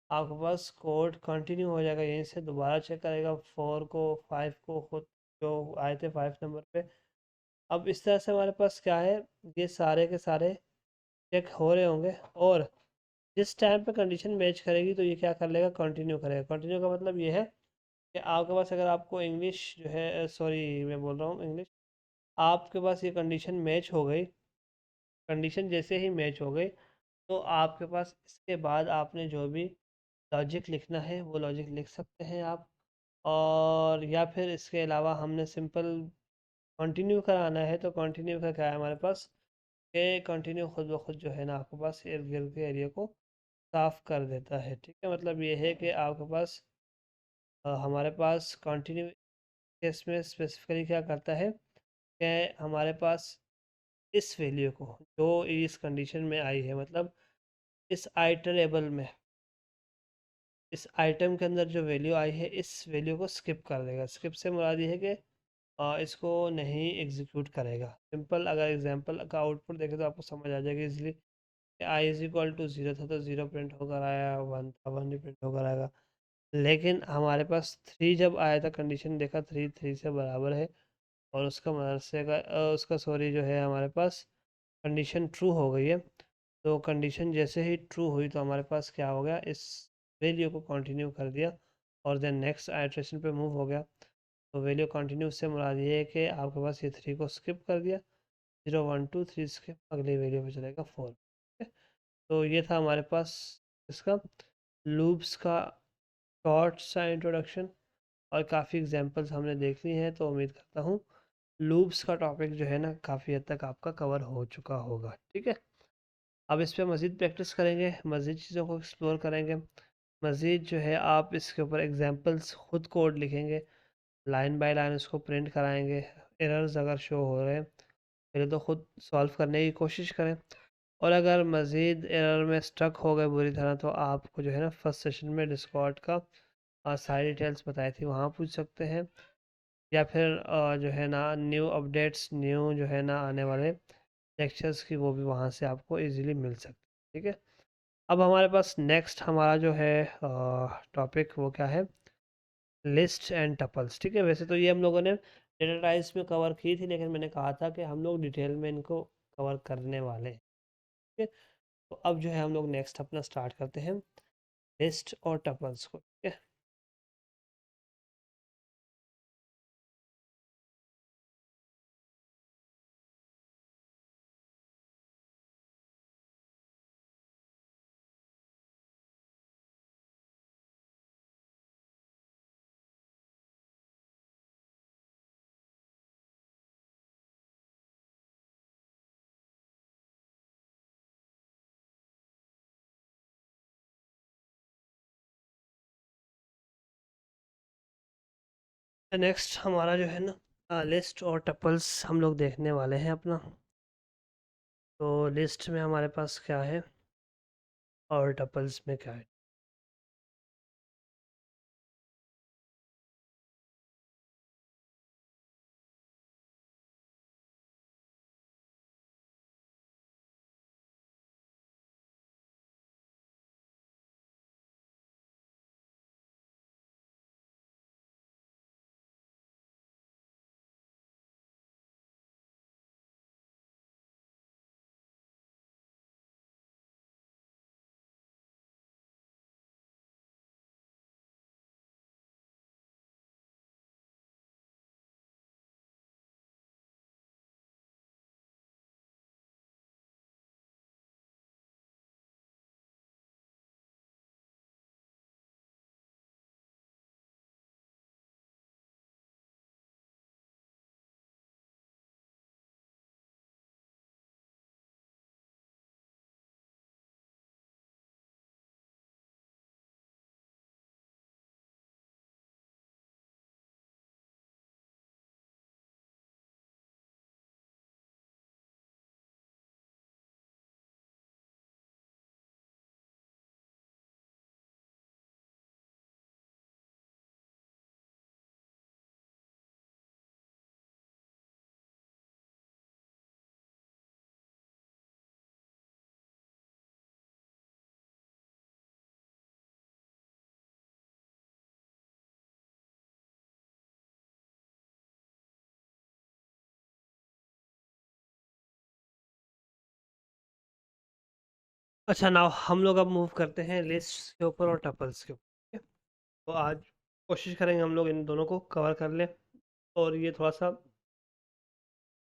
आपके पास कोड कंटिन्यू हो जाएगा। यहीं से दोबारा चेक करेगा फोर को, फाइव को, खुद जो आए थे फाइव नंबर पे। अब इस तरह से हमारे पास क्या है, ये सारे के सारे चेक हो रहे होंगे, और जिस टाइम पे कंडीशन मैच करेगी तो ये क्या कर लेगा, कंटिन्यू करेगा। कंटिन्यू का मतलब ये है कि आपके पास अगर आपको इंग्लिश जो है, सॉरी मैं बोल रहा हूँ इंग्लिश, आपके पास ये कंडीशन मैच हो गई, कंडीशन जैसे ही मैच हो गई तो आपके पास इसके बाद आपने जो भी लॉजिक लिखना है वो लॉजिक लिख सकते हैं आप। और या फिर इसके अलावा हमने सिंपल कंटिन्यू कराना है तो कंटिन्यू का क्या है हमारे पास, कि कंटिन्यू खुद ब खुद जो है ना आपके पास इर्द गिर्द के एरिया को साफ कर देता है। ठीक है, मतलब ये है कि आपके पास हमारे पास कंटिन्यू केस में स्पेसिफिकली क्या करता है कि हमारे पास इस वैल्यू को जो इस कंडीशन में आई है, मतलब इस आइटरेबल में, इस आइटम के अंदर जो वैल्यू आई है इस वैल्यू को स्किप कर देगा। स्किप से मुराद ये है कि इसको नहीं एग्जीक्यूट करेगा। सिंपल अगर एग्जांपल का आउटपुट देखें तो आपको समझ आ जाएगा easily. I is equal to zero था तो ज़ीरो प्रिंट होकर आया, वन था वन ही प्रिंट होकर आएगा। लेकिन हमारे पास थ्री जब आया था, कंडीशन देखा थ्री थ्री से बराबर है, और उसका मदरसे का उसका सॉरी जो है हमारे पास कंडीशन ट्रू हो गई है। तो कंडीशन जैसे ही ट्रू हुई तो हमारे पास क्या हो गया, इस वैल्यू को कंटिन्यू कर दिया और देन नेक्स्ट आइट्रेशन पे मूव हो गया। तो वैल्यू कंटिन्यू से मुराद ये है कि आपके पास ये थ्री को स्किप कर दिया, zero one two three skip, अगली वैल्यू पे चलेगा फोर। तो ये था हमारे पास इसका लूप्स का शॉर्ट सा इंट्रोडक्शन, और काफ़ी एग्जांपल्स हमने देख ली हैं। तो उम्मीद करता हूँ लूप्स का टॉपिक जो है ना काफ़ी हद तक आपका कवर हो चुका होगा। ठीक है, अब इस पे मज़ीद प्रैक्टिस करेंगे, मज़ीद चीज़ों को एक्सप्लोर करेंगे, मज़ीद जो है आप इसके ऊपर एग्जांपल्स खुद कोड लिखेंगे, लाइन बाय लाइन उसको प्रिंट कराएंगे। एरर्स अगर शो हो रहे हैं पहले तो खुद सॉल्व करने की कोशिश करें, और अगर मज़ीद एरर में स्टक हो गए बुरी तरह तो आपको जो है ना फर्स्ट सेशन में डिस्कॉर्ड का सारी डिटेल्स बताई थी वहाँ पूछ सकते हैं, या फिर जो है ना न्यू अपडेट्स, न्यू जो है ना आने वाले लेक्चर्स की वो भी वहाँ से आपको इजीली मिल सकती है। ठीक है, अब हमारे पास नेक्स्ट हमारा जो है टॉपिक वो क्या है, लिस्ट एंड टपल्स। ठीक है, वैसे तो ये हम लोगों ने डेटा टाइप्स में कवर की थी, लेकिन मैंने कहा था कि हम लोग डिटेल में इनको कवर करने वाले हैं। ठीक है, तो अब जो है हम लोग नेक्स्ट अपना स्टार्ट करते हैं लिस्ट और टपल्स को। ठीक है, नेक्स्ट हमारा जो है ना लिस्ट और टपल्स हम लोग देखने वाले हैं अपना। तो लिस्ट में हमारे पास क्या है और टपल्स में क्या है। अच्छा, नाउ हम लोग अब मूव करते हैं लिस्ट के ऊपर और टपल्स के ऊपर, ठीक है? तो आज कोशिश करेंगे हम लोग इन दोनों को कवर कर लें। और ये थोड़ा सा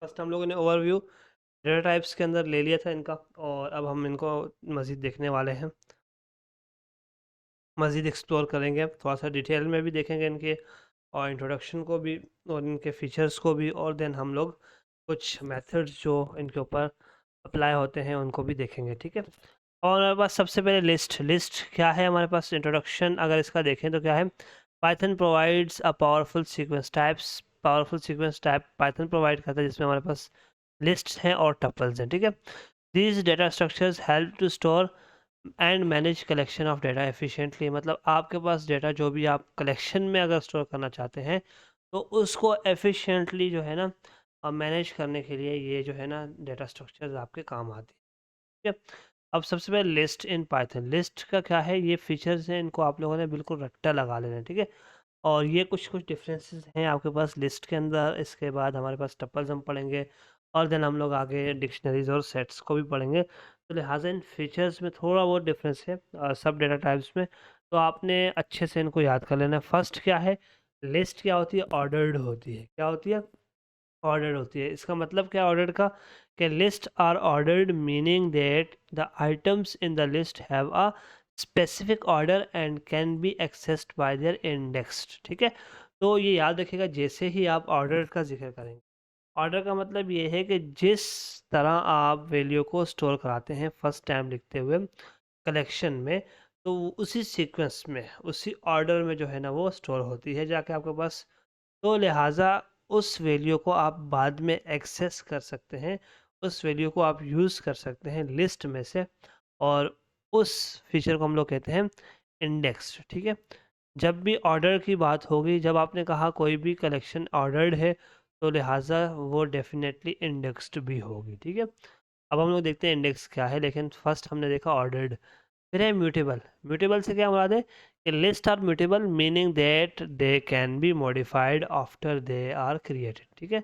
फर्स्ट हम लोगों ने ओवरव्यू डेटा टाइप्स के अंदर ले लिया था इनका, और अब हम इनको मज़ीद देखने वाले हैं, मज़ीद एक्सप्लोर करेंगे, थोड़ा सा डिटेल में भी देखेंगे इनके और इंट्रोडक्शन को भी और इनके फीचर्स को भी, और देन हम लोग कुछ मेथड्स जो इनके ऊपर अप्लाई होते हैं उनको भी देखेंगे, ठीक है? और हमारे पास सबसे पहले लिस्ट क्या है हमारे पास? इंट्रोडक्शन अगर इसका देखें तो क्या है? Python provides a powerful sequence type Python provide करता है जिसमें हमारे पास लिस्ट्स हैं और टपल्स हैं, ठीक है? These data structures help to store and manage collection of data efficiently. मतलब आपके पास डेटा जो भी आप कलेक्शन में अगर स्टोर करना चाहते हैं तो उसको एफिशिएंटली जो है ना मैनेज करने के लिए ये जो है ना डेटा स्ट्रक्चर्स आपके काम आते हैं, ठीक है? अब सबसे पहले लिस्ट इन पाइथन, लिस्ट का क्या है? ये फीचर्स हैं, इनको आप लोगों ने बिल्कुल रट्टा लगा लेना है, ठीक है? और ये कुछ कुछ डिफरेंसेस हैं आपके पास लिस्ट के अंदर। इसके बाद हमारे पास टपल्स हम पढ़ेंगे, और देन हम लोग आगे डिक्शनरीज और सेट्स को भी पढ़ेंगे। तो लिहाजा इन फीचर्स में थोड़ा बहुत डिफरेंस है सब डेटा टाइप्स में, तो आपने अच्छे से इनको याद कर लेना है। फर्स्ट क्या है? लिस्ट क्या होती है? ऑर्डर्ड होती है। क्या होती है? ऑर्डर्ड होती है। इसका मतलब क्या है ऑर्डर्ड का? कि list are ordered meaning that the items in the list have a specific order and can be accessed by their indexed, ठीक है? तो ये याद रखिएगा जैसे ही आप ऑर्डर का जिक्र करेंगे। ऑर्डर का मतलब ये है कि जिस तरह आप वैल्यू को स्टोर कराते हैं फर्स्ट टाइम लिखते हुए कलेक्शन में, तो वो उसी सीक्वेंस में उसी ऑर्डर में जो है ना वो स्टोर होती है जाके आपके पास। तो लिहाजा उस वैल्यू को आप बाद में एक्सेस कर सकते हैं, उस वैल्यू को आप यूज़ कर सकते हैं लिस्ट में से, और उस फीचर को हम लोग कहते हैं इंडेक्स, ठीक है? जब भी ऑर्डर की बात होगी, जब आपने कहा कोई भी कलेक्शन ऑर्डर्ड है, तो लिहाजा वो डेफिनेटली इंडेक्स्ड भी होगी, ठीक है? अब हम लोग देखते हैं इंडेक्स क्या है, लेकिन फर्स्ट हमने देखा ऑर्डर्ड। फिर है म्यूटेबल। म्यूटेबल से क्या मुराद है? कि list are mutable meaning that they can be modified after they are created, ठीक है?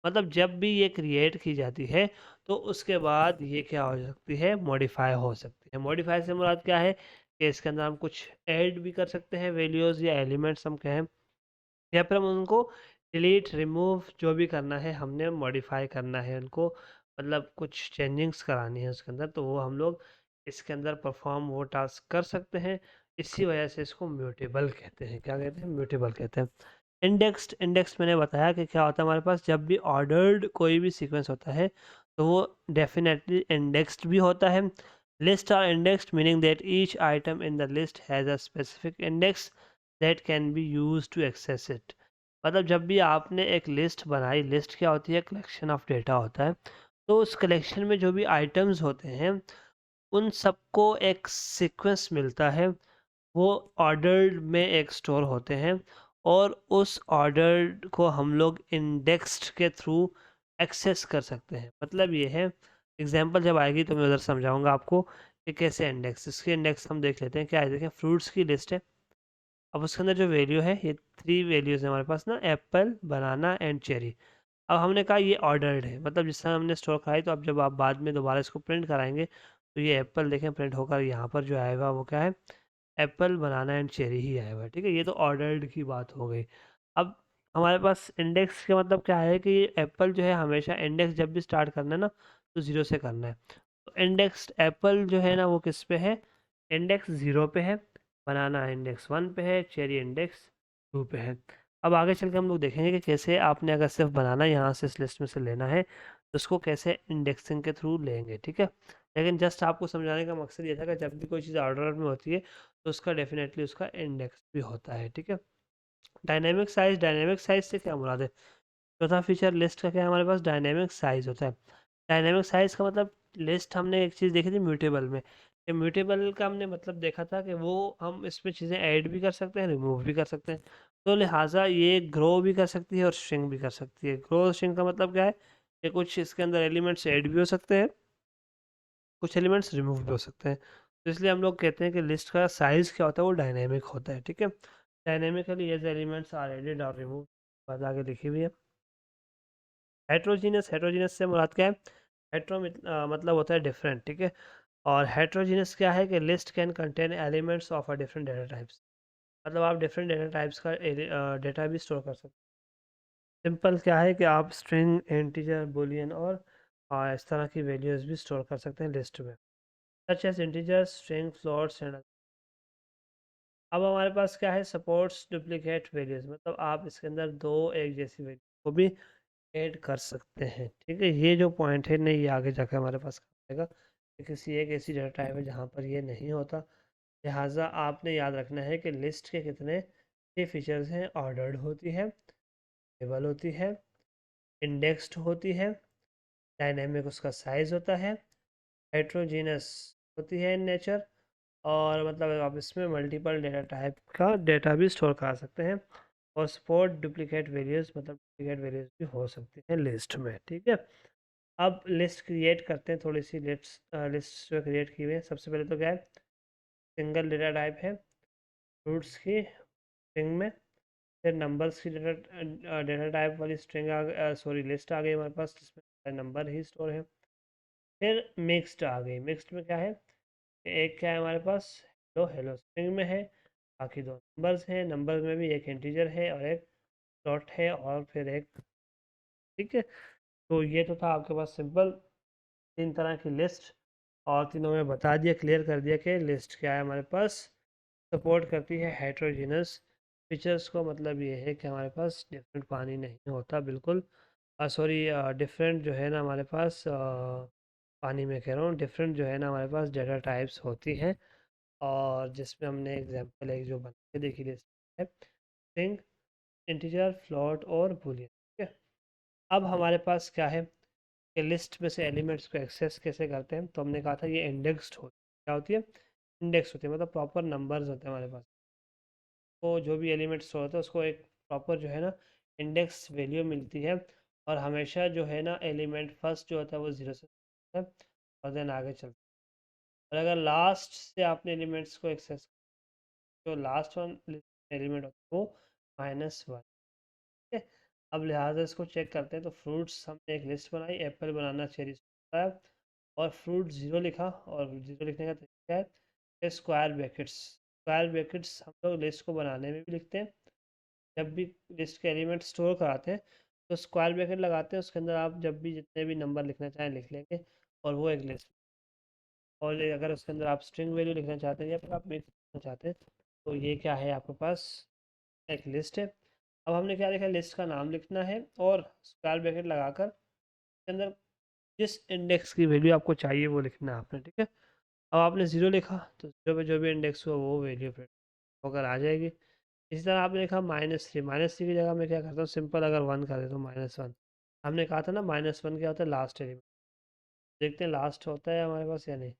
मतलब जब भी ये क्रिएट की जाती है तो उसके बाद ये क्या हो सकती है? मॉडिफाई हो सकती है। मॉडिफाई से मुराद क्या है? कि इसके अंदर हम कुछ ऐड भी कर सकते हैं वैल्यूज़ या एलिमेंट्स हम कहें, या फिर हम उनको डिलीट रिमूव जो भी करना है हमने मॉडिफाई करना है उनको, मतलब कुछ चेंजिंग्स करानी है उसके अंदर, तो वो हम लोग इसके अंदर परफॉर्म वो टास्क कर सकते हैं। इसी वजह से इसको म्यूटेबल कहते हैं। क्या कहते हैं? म्यूटेबल कहते हैं। इंडेक्स्ड, इंडेक्स मैंने बताया कि क्या होता है हमारे पास जब भी ऑर्डर्ड कोई भी सीक्वेंस होता है तो वो डेफिनेटली इंडेक्स्ड भी होता है। List are indexed meaning that each item in the list has a specific index that can be use to access it. मतलब जब भी आपने एक लिस्ट बनाई, लिस्ट क्या होती है? कलेक्शन ऑफ डेटा होता है। तो उस कलेक्शन में जो भी आइटम्स होते हैं उन सबको एक सीक्वेंस मिलता है, वो ऑर्डर्ड में एक स्टोर होते हैं, और उस ऑर्डर्ड को हम लोग इंडेक्स्ड के थ्रू एक्सेस कर सकते हैं। मतलब ये है, एग्जांपल जब आएगी तो मैं उधर समझाऊंगा आपको कि कैसे इंडेक्स, इसके इंडेक्स हम देख लेते हैं। क्या है? देखें, फ्रूट्स की लिस्ट है। अब उसके अंदर जो वैल्यू है, ये 3 वैल्यूज़ है हमारे पास ना, एप्पल, बनाना एंड चेरी। अब हमने कहा ये ऑर्डर्ड है, मतलब जिस तरह हमने स्टोर कराई, तो अब जब आप बाद में दोबारा इसको प्रिंट कराएंगे तो ये एप्पल देखें प्रिंट होकर यहाँ पर जो आएगा वो क्या है? एप्पल, बनाना एंड चेरी ही आएगा, ठीक है? ये तो ऑर्डर्ड की बात हो गई। अब हमारे पास इंडेक्स का मतलब क्या है? कि एप्पल जो है हमेशा इंडेक्स जब भी स्टार्ट करना है ना तो ज़ीरो से करना है। तो इंडेक्स एप्पल जो है ना वो किस पे है? इंडेक्स ज़ीरो पे है। बनाना इंडेक्स वन पे है। चेरी इंडेक्स टू पे है। अब आगे चल के हम लोग देखेंगे कि कैसे आपने अगर सिर्फ बनाना यहाँ से इस लिस्ट में से लेना है तो उसको कैसे इंडेक्सिंग के थ्रू लेंगे, ठीक है? लेकिन जस्ट आपको समझाने का मकसद ये था कि जब भी कोई चीज़ ऑर्डर में होती है तो उसका डेफिनेटली उसका इंडेक्स भी होता है, ठीक है? डायनेमिक साइज, डायनेमिक साइज से क्या मुराद है? चौथा फीचर लिस्ट का क्या है हमारे पास? डायनेमिक साइज होता है। डायनेमिक साइज का मतलब, लिस्ट हमने एक चीज़ देखी थी म्यूटेबल में, कि म्यूटेबल का हमने मतलब देखा था कि वो हम इसमें चीज़ें ऐड भी कर सकते हैं, रिमूव भी कर सकते हैं। तो लिहाजा ये ग्रो भी कर सकती है और श्रिंक भी कर सकती है। ग्रो श्रिंक का मतलब क्या है? कि कुछ इसके अंदर एलिमेंट्स ऐड भी हो सकते हैं, कुछ एलिमेंट्स रिमूव भी हो सकते हैं। तो इसलिए हम लोग कहते हैं कि लिस्ट का साइज़ क्या होता है? वो डायनेमिक होता है, ठीक है? Dynamically as elements are added और रिमूव, बात आगे लिखी हुई है। हेट्रोजीनियस, हेट्रोजीनियस से मुराद क्या है? हेट्रो मतलब होता है डिफरेंट, ठीक है? और हेट्रोजीनियस क्या है कि list can contain elements of a different data types, मतलब आप डिफरेंट डेटा टाइप्स का डेटा भी स्टोर कर सकते हैं। सिंपल क्या है कि आप स्ट्रिंग, इंटीजर, बुलियन और इस तरह की वैल्यूज़ भी स्टोर कर सकते हैं लिस्ट में, such as integer, string, floats and. अब हमारे पास क्या है, सपोर्ट्स डुप्लीकेट वैल्यूज़, मतलब आप इसके अंदर दो एक जैसी वैल्यू को भी ऐड कर सकते हैं। ठीक है, ये जो पॉइंट है नहीं, ये आगे जाकर हमारे पास काम आएगा कि किसी एक ऐसी डेटा टाइप है जहाँ पर ये नहीं होता। लिहाजा आपने याद रखना है कि लिस्ट के कितने ये फीचर्स हैं, ऑर्डर्ड होती है, टेबल होती है, इंडेक्स्ड होती है, डायनेमिक उसका साइज होता है, हेट्रोजीनस होती है इन नेचर, और मतलब आप इसमें मल्टीपल डेटा टाइप का डेटा भी स्टोर करा सकते हैं, और सपोर्ट डुप्लीकेट वैल्यूज़, मतलब डुप्लीकेट वैल्यूज़ भी हो सकती हैं लिस्ट में। ठीक है, अब लिस्ट क्रिएट करते हैं, थोड़ी सी लिस्ट जो क्रिएट की हुई है। सबसे पहले तो क्या है, सिंगल डेटा टाइप है फ्रूट्स की स्ट्रिंग में, फिर नंबर्स की डेटा टाइप वाली स्ट्रिंग सॉरी लिस्ट आ गई हमारे पास, जिसमें नंबर ही स्टोर है। फिर मिक्स्ड आ गई, मिक्स्ड में क्या है, एक क्या है हमारे पास, हेलो हेलो स्ट्रिंग में है, बाकी दो नंबर्स हैं, नंबर में भी एक इंटीजर है और एक डॉट है, और फिर एक। ठीक है, तो ये तो था आपके पास सिंपल तीन तरह की लिस्ट, और तीनों में बता दिया, क्लियर कर दिया कि लिस्ट क्या है हमारे पास, सपोर्ट करती है हेट्रोजीनस फीचर्स को, मतलब ये है कि हमारे पास डिफरेंट पानी नहीं होता बिल्कुल, सॉरी डिफरेंट जो है ना हमारे पास पानी में कह रहा हूँ, डिफरेंट जो है ना हमारे पास डेटा टाइप्स होती हैं, और जिसमें हमने एग्जांपल एक जो बना के देखी लिस्ट है, स्ट्रिंग, इंटीजर, फ्लोट और बूलियन। ठीक है, अब हमारे पास क्या है कि लिस्ट में से एलिमेंट्स को एक्सेस कैसे करते हैं, तो हमने कहा था ये इंडेक्स्ड होती है। क्या होती है, इंडेक्स होती है, मतलब प्रॉपर नंबर्स होते हैं हमारे पास, तो जो भी एलिमेंट स्टोर होता है उसको एक प्रॉपर जो है ना इंडेक्स वैल्यू मिलती है, और हमेशा जो है ना एलिमेंट फर्स्ट जो होता है वो जीरो से होता है, और देन आगे चलता है। और अगर लास्ट से आपने एलिमेंट्स को एक्सेस, जो लास्ट वन एलिमेंट होता है वो -1। ठीक है, अब लिहाजा इसको चेक करते हैं, तो फ्रूट्स हमने एक लिस्ट बनाई, एप्पल, बनाना, चेरी है, और फ्रूट ज़ीरो लिखा, और ज़ीरो लिखने का तरीका है स्क्वायर ब्रैकेट्स। स्क्वायर ब्रैकेट्स हम लोग लिस्ट को बनाने में भी लिखते हैं, जब भी लिस्ट के एलिमेंट स्टोर कराते हैं तो स्क्वायर ब्रैकेट लगाते हैं, उसके अंदर आप जब भी जितने भी नंबर लिखना चाहें लिख लेंगे, और वो एक लिस्ट। और अगर उसके अंदर आप स्ट्रिंग वैल्यू लिखना चाहते हैं या फिर आप मिक्स करना चाहते हैं, तो ये क्या है आपके पास, एक लिस्ट है। अब हमने क्या लिखा, लिस्ट का नाम लिखना है, और स्क्वायर ब्रैकेट लगाकर उसके अंदर जिस इंडेक्स की वैल्यू आपको चाहिए वो लिखना है आपने। ठीक है, अब आपने ज़ीरो लिखा तो ज़ीरो पे जो भी इंडेक्स हुआ वो वैल्यू फिर होकर आ जाएगी। इसी तरह आपने लिखा -3, -3 की जगह मैं क्या करता हूँ, सिंपल अगर 1 कर देता हूँ, -1। हमने कहा था ना -1 क्या होता है, लास्ट एलिमेंट, देखते हैं लास्ट होता है हमारे पास या नहीं।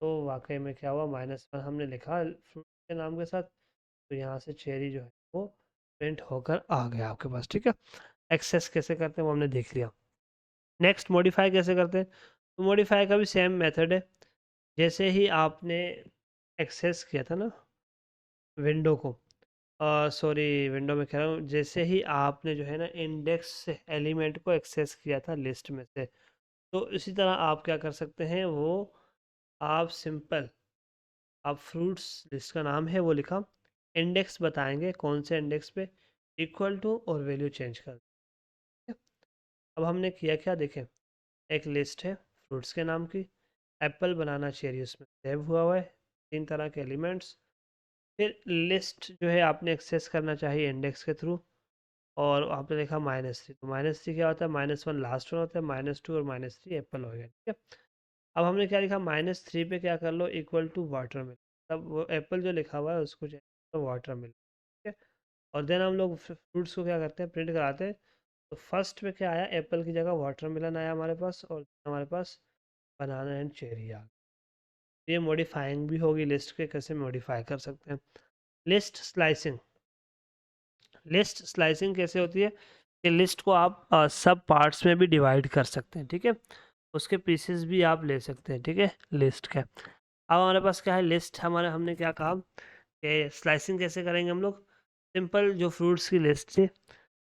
तो वाकई में क्या हुआ, -1 हमने लिखा फ्रूट के नाम के साथ, तो यहाँ से चेरी जो है वो प्रिंट होकर आ गया आपके पास। ठीक है, एक्सेस कैसे करते हैं वो हमने देख लिया। नेक्स्ट, मॉडिफाई कैसे करते हैं, तो मॉडिफाई का भी सेम मेथड है। जैसे ही आपने एक्सेस किया था ना विंडो को, सॉरी विंडो में कह रहा हूँ, जैसे ही आपने जो है ना इंडेक्स एलिमेंट को एक्सेस किया था लिस्ट में से, तो इसी तरह आप क्या कर सकते हैं, वो आप सिंपल, आप फ्रूट्स लिस्ट का नाम है वो लिखा, इंडेक्स बताएंगे कौन से इंडेक्स पे, इक्वल टू और वैल्यू चेंज कर दिया। अब हमने किया क्या देखें, एक लिस्ट है फ्रूट्स के नाम की, एप्पल, बनाना, चेरी उसमें सेव हुआ है, तीन तरह के एलिमेंट्स। फिर लिस्ट जो है आपने एक्सेस करना चाहिए इंडेक्स के थ्रू, और आपने देखा -3, तो -3 क्या होता है, -1 लास्ट वन होता है, -2 और -3 एप्पल हो गया। ठीक है, अब हमने क्या लिखा, -3 पे क्या कर लो, इक्वल टू वाटर मिल, तब वो एप्पल जो लिखा हुआ है उसको चाहिए तो वाटर मिल। ठीक है, और देन हम लोग फ्रूट्स को क्या करते हैं, प्रिंट कराते हैं, तो फर्स्ट में क्या आया, एप्पल की जगह वाटर मिलन आया हमारे पास, और हमारे पास बनाना एंड चेरी आ गया। ये मॉडिफाइंग भी होगी लिस्ट के, कैसे मॉडिफाई कर सकते हैं। लिस्ट स्लाइसिंग, लिस्ट स्लाइसिंग कैसे होती है कि लिस्ट को आप सब पार्ट्स में भी डिवाइड कर सकते हैं। ठीक है, उसके पीसेस भी आप ले सकते हैं। ठीक है, लिस्ट का अब हमारे पास क्या है, लिस्ट हमारे, हमने क्या कहा कि स्लाइसिंग कैसे करेंगे हम लोग, सिंपल जो फ्रूट्स की लिस्ट थी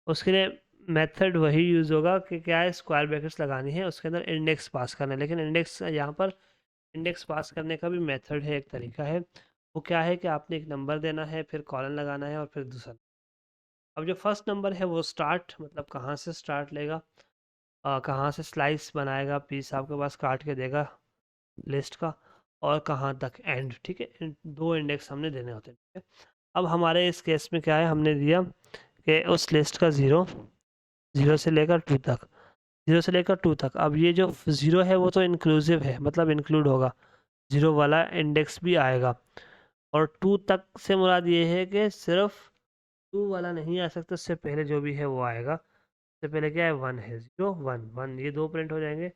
उसके लिए मेथड वही यूज़ होगा कि क्या है, स्क्वायर ब्रैकेट्स लगानी है, उसके अंदर इंडेक्स पास करना है, लेकिन इंडेक्स यहाँ पर इंडेक्स पास करने का भी मेथड है, एक तरीका है। वो क्या है कि आपने एक नंबर देना है, फिर कॉलन लगाना है और फिर दूसरा। अब जो फर्स्ट नंबर है वो स्टार्ट, मतलब कहाँ से स्टार्ट लेगा, कहाँ से स्लाइस बनाएगा, पीस आपके पास काट के देगा लिस्ट का, और कहाँ तक एंड। ठीक है, दो इंडेक्स हमने देने होते हैं। ठीक है, अब हमारे इस केस में क्या है, हमने दिया कि उस लिस्ट का ज़ीरो, ज़ीरो से लेकर टू तक, ज़ीरो से लेकर टू तक। अब ये जो ज़ीरो है वो तो इंक्लूसिव है, मतलब इंक्लूड होगा, ज़ीरो वाला इंडेक्स भी आएगा। और टू तक से मुराद ये है कि सिर्फ टू वाला नहीं आ सकता, उससे पहले जो भी है वो आएगा। उससे पहले क्या है, वन है, ज़ीरो वन वन, ये दो प्रिंट हो जाएंगे।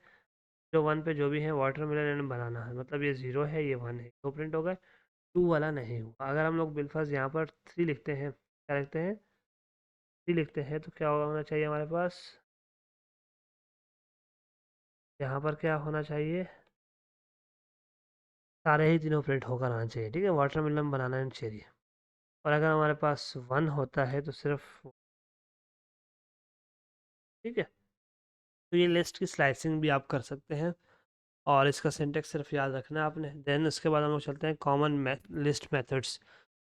जो वन पे जो भी है, वाटरमेलन एंड बनाना है, मतलब ये ज़ीरो है, ये वन है, दो प्रिंट हो गए। टू वाला नहीं हुआ। अगर हम लोग बिलफर्ज यहाँ पर थ्री लिखते हैं, क्या लिखते हैं, थ्री लिखते हैं, तो क्या होना चाहिए हमारे पास, यहाँ पर क्या होना चाहिए, सारे ही तीनों प्रिंट होकर आना चाहिए। ठीक है, वाटरमेलन बनाना एंड चेरी। और अगर हमारे पास वन होता है तो सिर्फ, ठीक है, तो ये लिस्ट की स्लाइसिंग भी आप कर सकते हैं, और इसका सिंटेक्स सिर्फ याद रखना है आपने। देन उसके बाद हम लोग चलते हैं common list methods.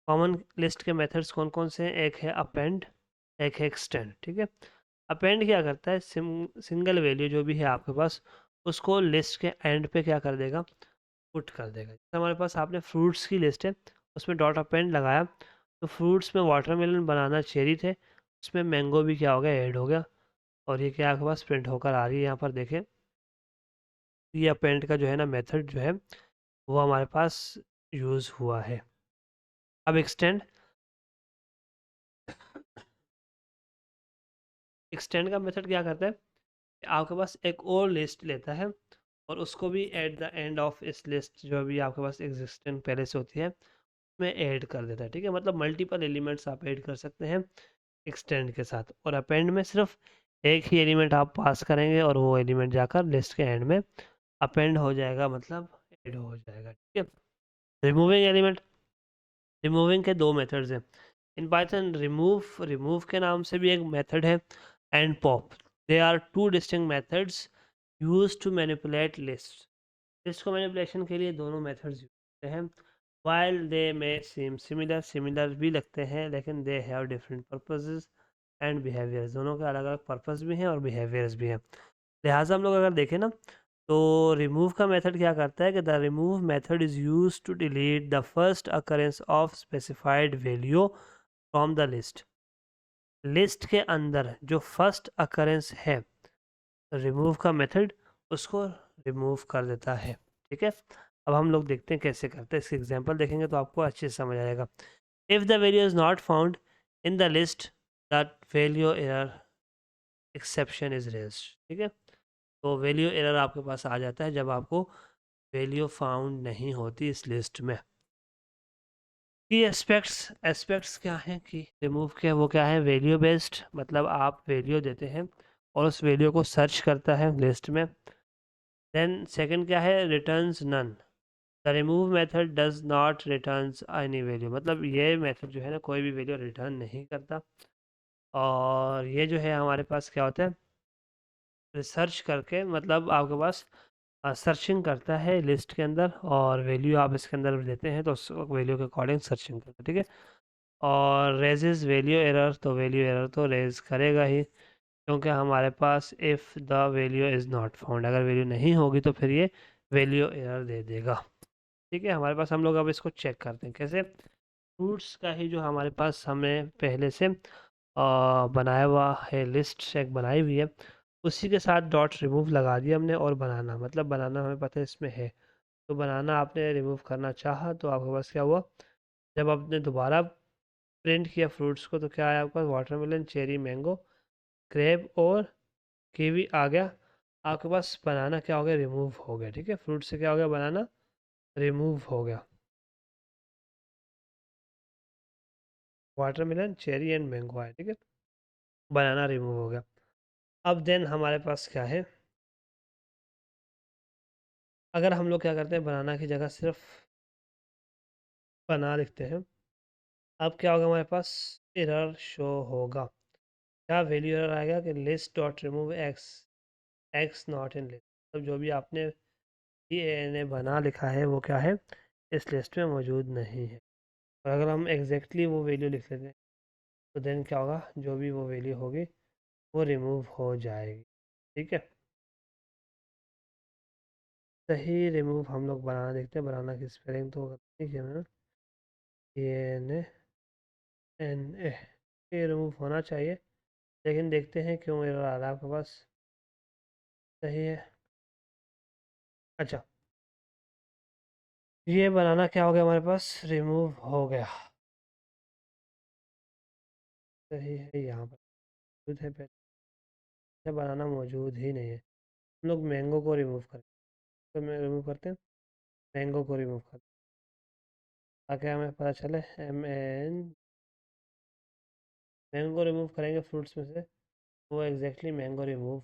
Common list के मेथड्स कौन कौन से हैं, एक है अपेंड, एक है एक्सटेंड। ठीक है, अपेंड क्या करता है, सिंगल वैल्यू जो भी है आपके पास, उसको लिस्ट के एंड पे क्या कर देगा, पुट कर देगा। जैसे हमारे पास आपने फ्रूट्स की लिस्ट है, उसमें डॉट अपेंड लगाया, तो फ्रूट्स में वाटरमेलन, बनाना, चेरी थे, उसमें मैंगो भी क्या हो गया, ऐड हो गया। और ये क्या आपके पास प्रिंट होकर आ रही है, यहाँ पर देखें, ये अपेंड का जो है ना मेथड जो है वो हमारे पास यूज़ हुआ है। अब एक्सटेंड, एक्सटेंड का मेथड क्या करता है, आपके पास एक और लिस्ट लेता है और उसको भी एट द एंड ऑफ इस लिस्ट जो भी आपके पास एग्जिस्टेंट पहले से होती है में ऐड कर देता है। ठीक है, मतलब मल्टीपल एलिमेंट्स आप ऐड कर सकते हैं एक्सटेंड के साथ। और अपेंड में सिर्फ एक ही एलिमेंट आप पास करेंगे और वो एलिमेंट जाकर लिस्ट के एंड में अपेंड हो जाएगा, मतलब ऐड हो जाएगा। ठीक है, रिमूविंग एलिमेंट, रिमूविंग के दो मेथड्स हैं इन पाइथन। रिमूव, रिमूव के नाम से भी एक मेथड है, and pop. They are two distinct methods use to manipulate list. List को मैनिपुलेशन के लिए दोनों मेथड्स यूज होते हैं। While they may seem similar, similar भी लगते हैं, लेकिन they have different purposes and behaviours. दोनों के अलग अलग पर्पस भी हैं और बिहेवियर्स भी हैं। लिहाजा हम लोग अगर देखें ना, तो रिमूव का मेथड क्या करता है कि the remove method is use to delete the first occurrence of specified value from the list. List के अंदर जो फर्स्ट अकरेंस है, रिमूव का मेथड उसको रिमूव कर देता है। ठीक है, अब हम लोग देखते हैं कैसे करते हैं, इसके एग्जांपल देखेंगे तो आपको अच्छे से समझ आएगा। If the value is not found in the list, that value error exception is raised. ठीक है, तो वैल्यू एरर आपके पास आ जाता है जब आपको वैल्यू फाउंड नहीं होती इस लिस्ट में। की एस्पेक्ट्स, एस्पेक्ट्स क्या हैं कि रिमूव के, वो क्या है, वैल्यू बेस्ड, मतलब आप वैल्यू देते हैं और उस वैल्यू को सर्च करता है लिस्ट में। देन सेकंड क्या है, returns none. The remove method does not returns any value, मतलब ये मेथड जो है ना कोई भी वैल्यू रिटर्न नहीं करता। और ये जो है हमारे पास क्या होता है, रिसर्च करके, मतलब आपके पास सर्चिंग करता है लिस्ट के अंदर, और वैल्यू आप इसके अंदर देते हैं तो उस वैल्यू के अकॉर्डिंग सर्चिंग करता है। ठीक है, और रेजेस वैल्यू एरर, तो वैल्यू एरर तो रेज करेगा ही, क्योंकि हमारे पास if the value is not found, अगर वैल्यू नहीं होगी तो फिर ये वैल्यू एरर दे देगा। ठीक है, हमारे पास, हम लोग अब इसको चेक करते हैं कैसे। फ्रूट्स का ही जो हमारे पास हमें पहले से बनाया हुआ है, लिस्ट एक बनाई हुई है, उसी के साथ डॉट रिमूव लगा दिया हमने। और बनाना, मतलब बनाना हमें पता है इसमें है, तो बनाना आपने रिमूव करना चाहा तो आपके पास क्या हुआ, जब आपने दोबारा प्रिंट किया फ्रूट्स को, तो क्या आया आपके पास, वाटरमेलन, चेरी, मैंगो, ग्रेप और कीवी आ गया। आपके पास बनाना क्या हो गया, रिमूव हो गया। ठीक है, फ्रूट से क्या हो गया, बनाना रिमूव हो गया। वाटरमेलन, चेरी एंड मैंगो आया। ठीक है, बनाना रिमूव हो गया। अब देन हमारे पास क्या है, अगर हम लोग क्या करते हैं, बनाना की जगह सिर्फ बना लिखते हैं, अब क्या होगा हमारे पास, एरर शो होगा। क्या वैल्यू एरर आएगा कि list dot remove x, x not in list, मतलब जो भी आपने ये ने बना लिखा है वो क्या है, इस लिस्ट में मौजूद नहीं है। और अगर हम एग्जैक्टली वो वैल्यू लिख लेते हैं तो देन क्या होगा, जो भी वो वैल्यू होगी वो रिमूव हो जाएगी। ठीक है, सही रिमूव हम लोग बनाना देखते हैं। बनाना की स्पेलिंग तो ठीक है मैंने, ये एन एन ए, ये रिमूव होना चाहिए, लेकिन देखते हैं क्यों एरर आ रहा है आपके पास। सही है, अच्छा ये बनाना क्या हो गया हमारे पास, रिमूव हो गया। सही है, यहाँ पर मौजूद है, पहले बनाना मौजूद ही नहीं है। हम लोग मैंगो को रिमूव करें, तो मैं रिमूव करते हैं, मैंगो को रिमूव करते हैं ताकि हमें पता चले। एम एन, मैंगो को रिमूव करेंगे फ्रूट्स में से, वो एग्जैक्टली मैंगो रिमूव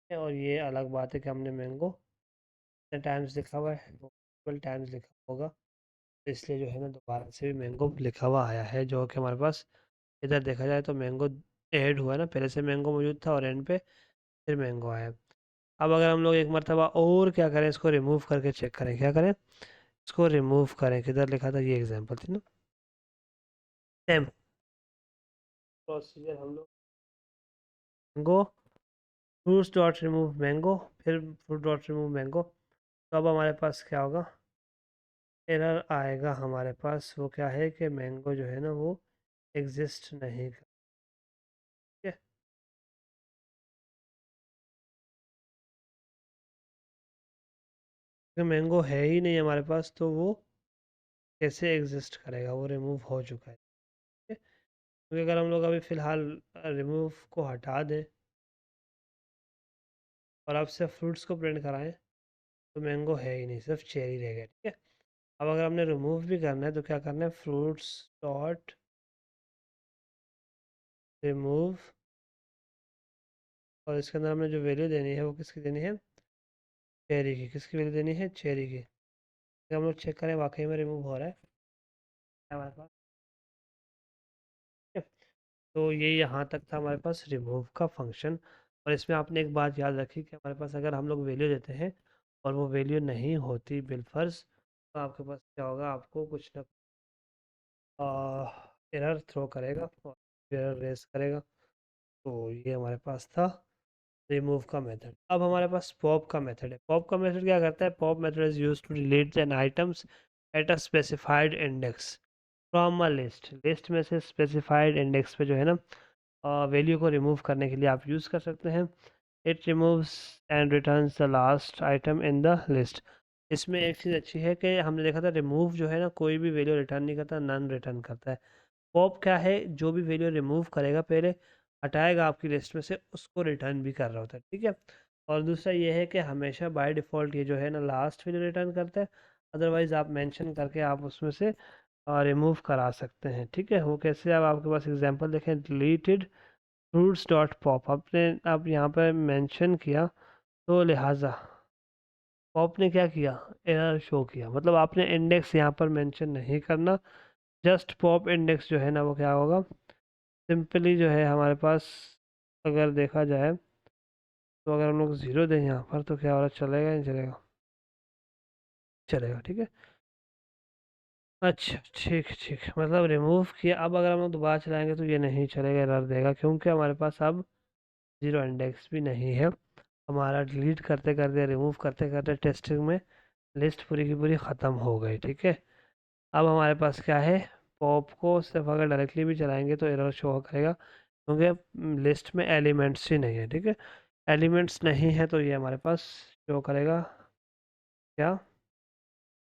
है। और ये अलग बात है कि हमने मैंगो कितने टाइम्स लिखा हुआ है, वो 12 टाइम्स लिखा होगा, तो इसलिए जो है ना दोबारा से भी मैंगो लिखा हुआ आया है, जो कि हमारे पास इधर देखा जाए तो मैंगो ऐड हुआ है ना, पहले से मैंगो मौजूद था और एंड पे फिर मैंगो आया। अब अगर हम लोग एक मरतबा और क्या करें, इसको रिमूव करके चेक करें, क्या करें, इसको रिमूव करें, किधर लिखा था, ये एग्जांपल थी ना, सेम प्रोसीजर हम लोग, mango fruits dot remove mango, फिर फ्रूट डॉट रिमूव मैंगो। तो अब हमारे पास क्या होगा, एरर आएगा हमारे पास, वो क्या है कि मैंगो जो है ना वो एग्जिस्ट नहीं करती है। मैंगो है ही नहीं हमारे पास, तो वो कैसे एग्जिस्ट करेगा, वो रिमूव हो चुका है। ठीक है, क्योंकि अगर हम लोग अभी फ़िलहाल रिमूव को हटा दें और अब सिर्फ फ्रूट्स को प्रिंट कराएं, तो मैंगो है ही नहीं, सिर्फ चेरी रह गया। ठीक है, अब अगर हमने रिमूव भी करना है तो क्या करना है, फ्रूट्स डॉट रिमूव, और इसके अंदर हमने जो वैल्यू देनी है वो किसकी देनी है, चेरी की। किसकी वैल्यू देनी है, चेरी की। हम लोग चेक करें वाकई में रिमूव हो रहा है हमारे पास। ठीक है? तो ये यहाँ तक था हमारे पास रिमूव का फंक्शन। और इसमें आपने एक बात याद रखी कि हमारे पास अगर हम लोग वैल्यू देते हैं और वो वैल्यू नहीं होती बिलफर्ज, तो आपके पास क्या होगा, आपको कुछ ना एरर थ्रो करेगा और एरर रेस करेगा। तो ये हमारे पास था रिमूव का मेथड। अब हमारे पास पॉप का मेथड है। पॉप का मेथड क्या करता है, pop method is used to delete an items at a specified index from a list. List में से स्पेसिफाइड इंडेक्स पे जो है ना वैल्यू को रिमूव करने के लिए आप यूज़ कर सकते हैं। It removes and returns the last item in the list. इसमें एक चीज़ अच्छी है कि हमने देखा था रिमूव जो है ना कोई भी वैल्यू रिटर्न नहीं करता, नन रिटर्न करता है। पॉप क्या है, जो भी वैल्यू रिमूव करेगा पहले हटाएगा आपकी लिस्ट में से, उसको रिटर्न भी कर रहा होता है। ठीक है, और दूसरा ये है कि हमेशा बाय डिफ़ॉल्ट ये जो है ना लास्ट वैल्यू रिटर्न करता है, अदरवाइज़ आप मेंशन करके आप उसमें से रिमूव करा सकते हैं। ठीक है, वो कैसे, अब आपके पास एग्जांपल देखें, डिलीटेड फ्रूट्स डॉट पॉप, आपने अब यहाँ पर मेंशन किया, तो लिहाजा पॉप ने क्या किया, एरर शो किया। मतलब आपने इंडेक्स यहाँ पर मेंशन नहीं करना, जस्ट पॉप इंडेक्स जो है ना वो क्या होगा, सिंपली जो है हमारे पास अगर देखा जाए तो अगर हम लोग ज़ीरो दें यहाँ पर तो क्या हो रहा, चलेगा नहीं चलेगा, चलेगा। ठीक है, अच्छा ठीक ठीक, मतलब रिमूव किया, अब अगर हम लोग दोबारा चलाएंगे तो ये नहीं चलेगा, एरर देगा, क्योंकि हमारे पास अब ज़ीरो इंडेक्स भी नहीं है। हमारा डिलीट करते करते, रिमूव करते करते टेस्टिंग में लिस्ट पूरी की पूरी ख़त्म हो गई। ठीक है, अब हमारे पास क्या है, पॉप को सिर्फ अगर डायरेक्टली भी चलाएंगे तो एरर शो करेगा, क्योंकि लिस्ट में एलिमेंट्स ही नहीं है। ठीक है, एलिमेंट्स नहीं है तो ये हमारे पास शो करेगा क्या,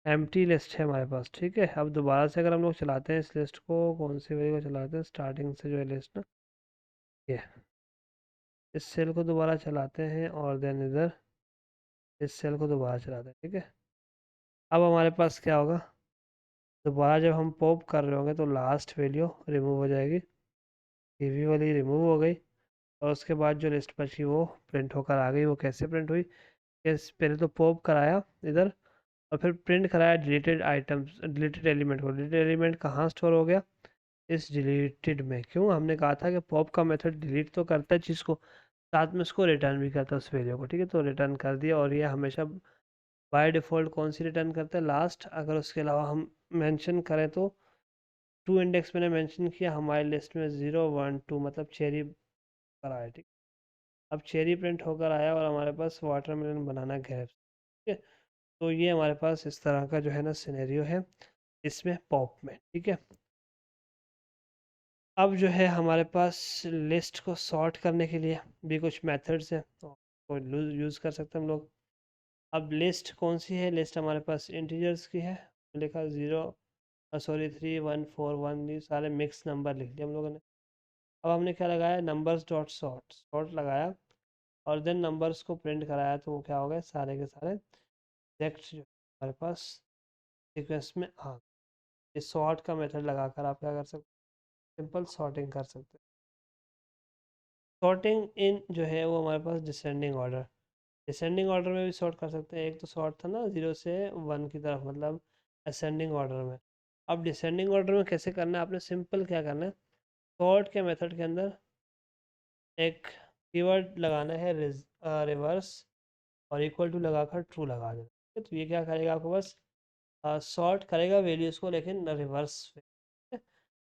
एम्प्टी लिस्ट है हमारे पास। ठीक है, अब दोबारा से अगर हम लोग चलाते हैं इस लिस्ट को, कौन सी वैल्यू को चलाते हैं, स्टार्टिंग से जो है लिस्ट ना, ये इस सेल को दोबारा चलाते हैं और देन इधर इस सेल को दोबारा चलाते हैं। ठीक है, अब हमारे पास क्या होगा, दोबारा जब हम पॉप कर रहे होंगे तो लास्ट वैल्यू रिमूव हो जाएगी, टीवी वाली रिमूव हो गई, और उसके बाद जो लिस्ट बची वो प्रिंट होकर आ गई। वो कैसे प्रिंट हुई, पहले तो पॉप कराया इधर और फिर प्रिंट कराया डिलीटेड आइटम्स, डिलीटेड एलिमेंट को। डिलीटेड एलिमेंट कहाँ स्टोर हो गया, इस डिलीटेड में। क्यों, हमने कहा था कि पॉप का मेथड डिलीट तो करता है चीज़ को, साथ में उसको रिटर्न भी करता है उस वैल्यू को, ठीक है। तो रिटर्न कर दिया, और ये हमेशा बाय डिफ़ॉल्ट कौन सी रिटर्न करता है, लास्ट। अगर उसके अलावा हम मेंशन करें तो टू इंडेक्स मैंने मेंशन किया, हमारी लिस्ट में 0 1 2 मतलब चेरी पर आया, ठीक। अब चेरी प्रिंट होकर आया और हमारे पास वाटरमेलन बनाना ग्रेप्स, ठीक है। तो ये हमारे पास इस तरह का जो है ना सिनेरियो है इसमें पॉप में, ठीक है। अब जो है हमारे पास लिस्ट को सॉर्ट करने के लिए भी कुछ मेथड्स हैं, तो यूज़ कर सकते हैं हम लोग। अब लिस्ट कौन सी है, लिस्ट हमारे पास इंटीजर्स की है, लिखा 3 1 4 1, ये सारे मिक्स नंबर लिख दिए हम लोगों ने। अब हमने क्या लगाया, नंबर्स डॉट सॉर्ट, सॉर्ट लगाया और देन नंबर्स को प्रिंट कराया, तो वो क्या हो गए, सारे के सारे एग्जैक्ट जो हमारे पास सीक्वेंस में आ गए। इस सॉर्ट का मेथड लगाकर आप क्या कर सकते हैं, सिंपल सॉर्टिंग कर सकते हैं। सॉर्टिंग इन जो है वो हमारे पास डिसेंडिंग ऑर्डर, डिसेंडिंग ऑर्डर में भी सॉर्ट कर सकते हैं। एक तो सॉर्ट था ना 0 से 1 की तरफ, मतलब असेंडिंग ऑर्डर में। अब डिसेंडिंग ऑर्डर में कैसे करना है, आपने सिंपल क्या करना है, सॉर्ट के मेथड के अंदर एक कीवर्ड लगाना है, रिवर्स, और इक्वल टू लगाकर ट्रू लगा देना, ठीक है। तो ये क्या करेगा, आपको बस सॉर्ट करेगा वैल्यूज़ को, लेकिन रिवर्स में।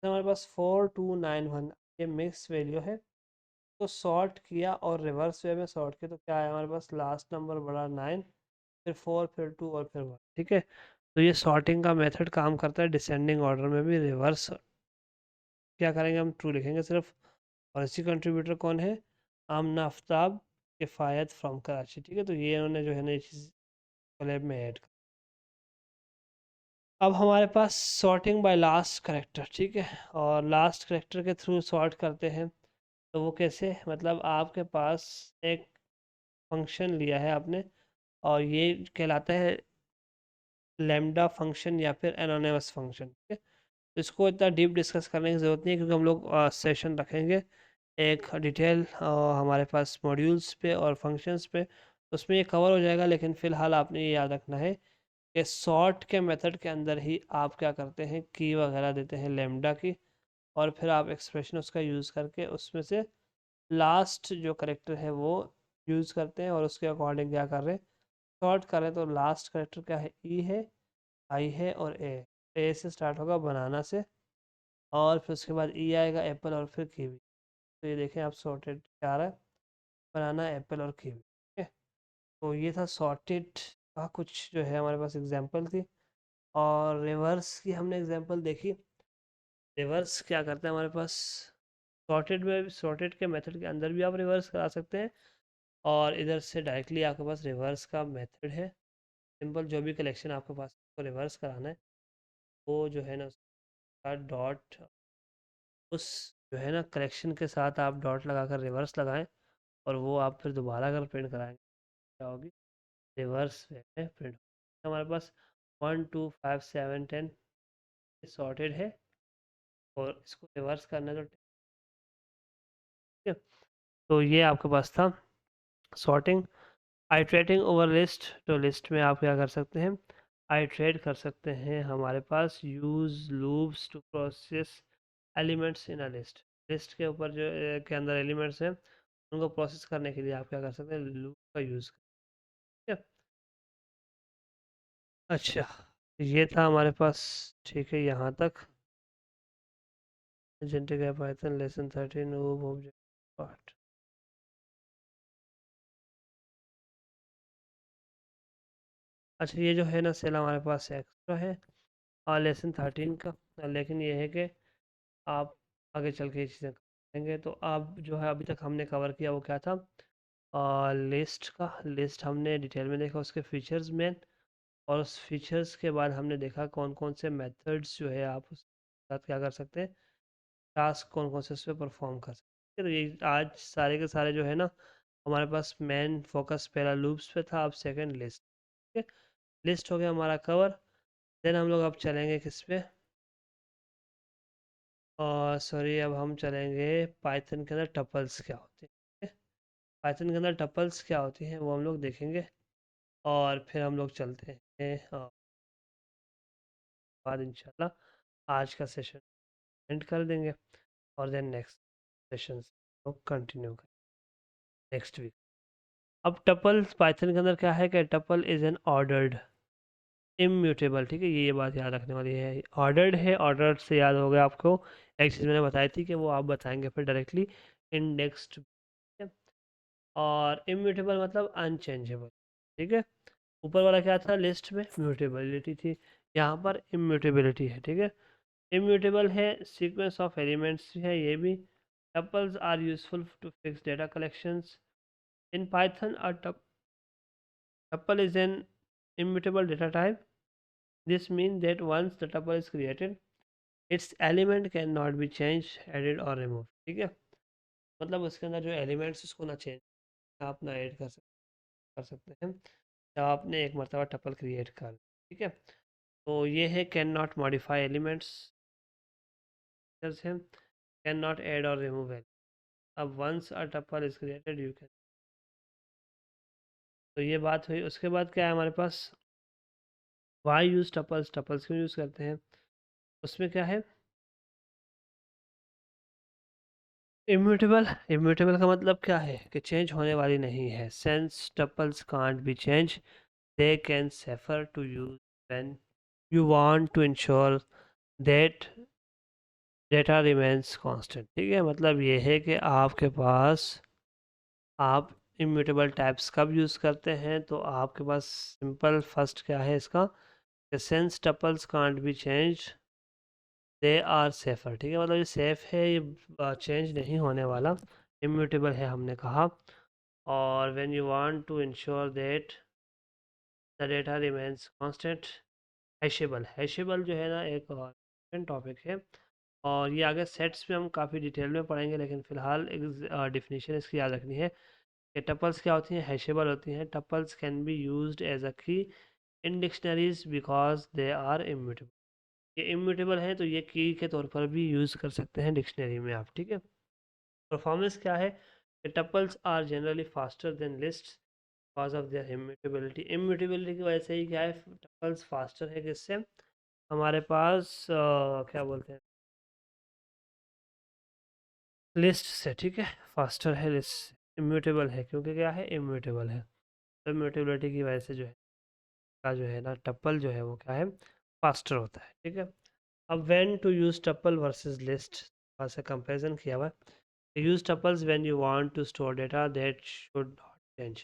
तो हमारे पास 4 2 9 1 ये मिक्स वैल्यू है, तो सॉर्ट किया और रिवर्स वे में सॉर्ट किया, तो क्या है हमारे पास, लास्ट नंबर बड़ा 9, फिर 4, फिर 2 और फिर 1, ठीक है। तो ये सॉर्टिंग का मेथड काम करता है डिसेंडिंग ऑर्डर में भी। रिवर्स क्या करेंगे, हम ट्रू लिखेंगे सिर्फ। और इसी कंट्रीब्यूटर कौन है, आमना आफ्ताब किफ़ायत फ्रॉम कराची, ठीक है। तो ये उन्होंने जो है ना ये चीज़ कोलैब में ऐड। अब हमारे पास सॉर्टिंग बाय लास्ट करेक्टर, ठीक है, और लास्ट करेक्टर के थ्रू सॉर्ट करते हैं। तो वो कैसे, मतलब आपके पास एक फंक्शन लिया है आपने, और ये कहलाता है लैम्डा फंक्शन या फिर एनोनिमस फंक्शन, ठीक है। तो इसको इतना डीप डिस्कस करने की ज़रूरत नहीं है, क्योंकि हम लोग सेशन रखेंगे एक डिटेल हमारे पास मॉड्यूल्स पे और फंक्शंस पे, उसमें ये कवर हो जाएगा। लेकिन फ़िलहाल आपने ये याद रखना है कि सॉर्ट के मेथड के अंदर ही आप क्या करते हैं, की वगैरह देते हैं लैम्डा की, और फिर आप एक्सप्रेशन उसका यूज़ करके उसमें से लास्ट जो करेक्टर है वो यूज़ करते हैं, और उसके अकॉर्डिंग क्या कर रहे हैं, सॉर्ट करें। तो लास्ट करेक्टर क्या है, ई है, आई है और ए से स्टार्ट होगा बनाना से, और फिर उसके बाद ई आएगा एप्पल और फिर कीवी। तो ये देखें आप, सॉर्टेड क्या आ रहा है, बनाना एप्पल और कीवी, ठीक है। तो ये था सॉर्टेड का कुछ जो है हमारे पास एग्जांपल थी। और रिवर्स की हमने एग्जांपल देखी। रिवर्स क्या करता है हमारे पास, सॉर्टेड में, सॉर्टेड के मेथड के अंदर भी आप रिवर्स करा सकते हैं, और इधर से डायरेक्टली आपके पास रिवर्स का मेथड है। सिंपल जो भी कलेक्शन आपके पास को रिवर्स कराना है, वो जो है ना उसका डॉट, उस जो है ना कलेक्शन के साथ आप डॉट लगाकर रिवर्स लगाएं, और वो आप फिर दोबारा अगर प्रिंट कराएंगे क्या होगी, रिवर्स वे में प्रिंट। हमारे पास 1 2 5 7 10 सॉर्टेड है, और इसको रिवर्स करना है, तो ठीक है। तो ये आपके पास था सॉर्टिंग। आइट्रेटिंग ओवर लिस्ट, तो लिस्ट में आप क्या कर सकते हैं, आइट्रेट कर सकते हैं। हमारे पास use loops to process elements in a list, list के ऊपर जो के अंदर एलिमेंट्स हैं उनको प्रोसेस करने के लिए आप क्या कर सकते हैं, लूप का यूज़, ठीक है। अच्छा, ये था हमारे पास, ठीक है, यहाँ तक agentic Python lesson 13 object part. अच्छा, ये जो है ना सेल हमारे पास एक्स्ट्रा है और लेसन 13 का, लेकिन ये है कि आप आगे चल के ये चीज़ें करेंगे। तो आप जो है अभी तक हमने कवर किया वो क्या था, लिस्ट का, लिस्ट हमने डिटेल में देखा, उसके फीचर्स में, और उस फीचर्स के बाद हमने देखा कौन कौन से मेथड्स जो है आप उसके साथ क्या कर सकते हैं, टास्क कौन कौन से उस पर परफॉर्म कर सकते हैं। तो ये आज सारे के सारे जो है ना हमारे पास मेन फोकस पहला लूप्स पे था, अब सेकंड लिस्ट, ठीक है। लिस्ट हो गया हमारा कवर। देन हम लोग अब चलेंगे किस पे, और सॉरी, अब हम चलेंगे पाइथन के अंदर टपल्स क्या होते हैं, पाइथन के अंदर टपल्स क्या होती हैं वो हम लोग देखेंगे, और फिर हम लोग चलते हैं बाद इंशाल्लाह आज का सेशन एंड कर देंगे, और देन नेक्स्ट सेशन लोग कंटिन्यू करें। Next week. अब टपल पाइथन के अंदर क्या है कि tuple is an ordered immutable, ठीक है, ये बात याद रखने वाली है। ऑर्डर्ड है, ऑर्डर्ड से याद हो गया आपको, एक चीज़ मैंने बताई थी कि वो आप बताएंगे फिर डायरेक्टली इंडेक्स्ड। और इम्यूटेबल मतलब अनचेंजेबल, ठीक है। ऊपर वाला क्या था, लिस्ट में म्यूटेबिलिटी थी, यहाँ पर इम्यूटेबिलिटी है, ठीक है। इम्यूटेबल है, सीक्वेंस ऑफ एलिमेंट्स है ये भी। Tuples are useful to fix data collections in Python. A tuple is an immutable data type. This means that once the tuple is created, its element cannot be changed, added or removed, ठीक है। मतलब उसके अंदर जो elements उसको ना change, आप ना ऐड कर सकते हैं जब आपने एक मरतबा टपल क्रिएट कर, ठीक है। तो ये है कैन नॉट मॉडिफाई एलिमेंट्स है, कैन नॉट ऐड और रिमूव एलिमेंट। अब once a tuple is created you can. तो ये बात हुई। उसके बाद क्या है हमारे पास, वाई यूज टपल्स, टपल्स क्यों यूज़ करते हैं। उसमें क्या है, इम्यूटेबल। इम्यूटेबल का मतलब क्या है कि चेंज होने वाली नहीं है। Since tuples can't be change, they can safer to use when you want to ensure that data remains constant, ठीक है। मतलब ये है कि आपके पास, आप इम्यूटेबल टाइप्स कब यूज़ करते हैं, तो आपके पास सिंपल फर्स्ट क्या है इसका, since tuples can't be change they are safer, ठीक है। मतलब ये सेफ है, ये चेंज नहीं होने वाला, इम्यूटेबल है हमने कहा। और when you want to ensure that the data remains constant, hashable. Hashable जो है ना एक और टॉपिक है, और ये आगे सेट्स में हम काफ़ी डिटेल में पढ़ेंगे, लेकिन फ़िलहाल एक डिफिनीशन इसकी याद रखनी है कि टपल्स क्या होती हैं, हैशेबल होती हैं। Tuples can be used as a key in dictionaries because they are immutable. ये इम्यूटेबल है तो ये की के तौर पर भी यूज़ कर सकते हैं डिक्शनरी में आप, ठीक है। परफॉर्मेंस क्या है, tuples are generally faster than list because of their immutability. Immutability की वजह से ही क्या है, टपल्स फास्टर है, किससे, हमारे पास क्या बोलते हैं, लिस्ट से, ठीक है। फास्टर है लिस्ट, इम्यूटेबल है क्योंकि क्या है, इम्यूटेबल है। तो इम्यूटेबिलिटी की वजह से जो है का जो है ना टप्पल जो है वो क्या है, फास्टर होता है, ठीक है। अब when to use tuple versus list से कंपैरिजन किया हुआ है। Use tuples when you want to store data that should not change,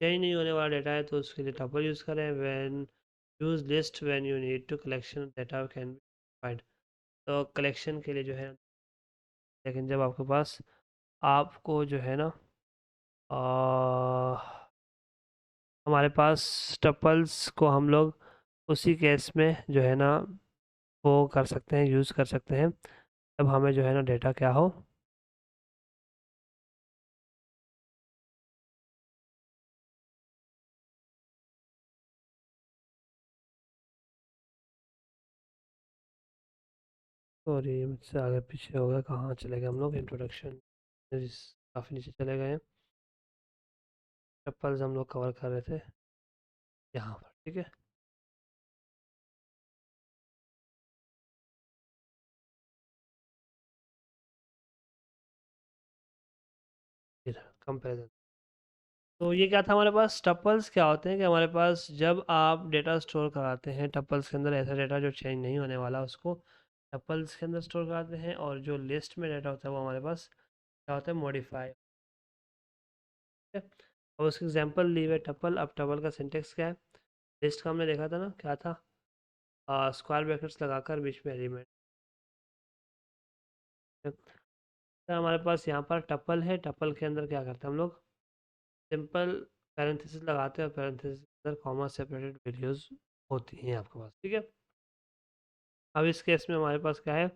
change नहीं होने वाला डेटा है तो उसके लिए टप्पल यूज़ करें। When use list when you need to collection data can be find, तो कलेक्शन के लिए जो है, लेकिन जब आपके पास, आपको जो है ना हमारे पास टपल्स को हम लोग उसी केस में जो है ना वो कर सकते हैं, यूज़ कर सकते हैं जब हमें जो है ना डेटा क्या हो, सॉरी मुझसे आगे पीछे हो गया, कहाँ चले गए हम लोग, इंट्रोडक्शन काफ़ी नीचे चले गए हैं। टपल्स हम लोग कवर कर रहे थे यहाँ पर, ठीक है। फिर कंपेरिजन, तो ये क्या था हमारे पास, टपल्स क्या होते हैं कि हमारे पास जब आप डेटा स्टोर कराते हैं टपल्स के अंदर, ऐसा डेटा जो चेंज नहीं होने वाला उसको टपल्स के अंदर स्टोर कराते हैं। और जो लिस्ट में डेटा होता है वो हमारे पास क्या होता है, मॉडिफाई, ठीक है। अब उसकी एग्जांपल ली हुई टपल। अब टपल का सिंटेक्स क्या है, लिस्ट का हमने देखा था ना, क्या था, स्क्वायर ब्रैकेट्स लगाकर बीच में एलिमेंट। तो हमारे पास यहाँ पर टपल है, टपल के अंदर क्या करते हैं हम लोग, सिंपल पैरेंथेसिस लगाते हैं और पैरेंथेसिस के अंदर कॉमा सेपरेटेड वैल्यूज होती हैं आपके पास, ठीक है। अब इस केस में हमारे पास क्या है,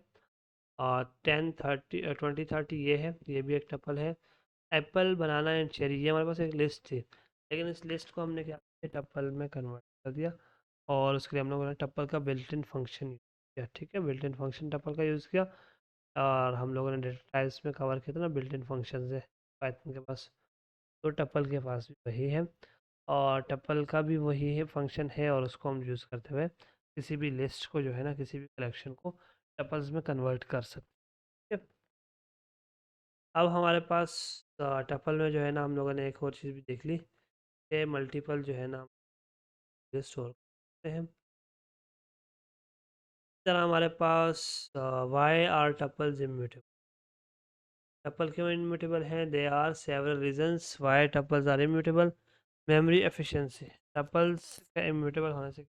10 30 20 30 ये है, ये भी एक टपल है। एप्पल बनाना एंड चेरी, ये हमारे पास एक लिस्ट थी, लेकिन इस लिस्ट को हमने क्या किया, टप्पल में कन्वर्ट कर दिया। और उसके लिए हम लोगों ने टप्पल का बिल्ट इन फंक्शन यूज़ किया, ठीक है। बिल्ट इन फंक्शन टप्पल का यूज़ किया, और हम लोगों ने डेटा टाइप्स में कवर किया था ना बिल्ट इन फंक्शन से पाइथन के पास, तो टप्पल के पास भी वही है। और टप्पल का भी वही है, फंक्शन है, और उसको हम यूज़ करते हुए किसी भी लिस्ट को जो है ना, किसी भी कलेक्शन को टप्पल्स में कन्वर्ट कर सकते हैं, ठीक है। अब हमारे पास टपल में जो है ना हम लोगों ने एक और चीज़ भी देख ली कि मल्टीपल जो है ना स्टोर करते हैं। इस तरह हमारे पास why are tuples immutable. Tuple क्यों इम्यूटेबल हैं? They are several reasons why tuples are immutable. Memory efficiency, tuples का इम्यूटेबल होने से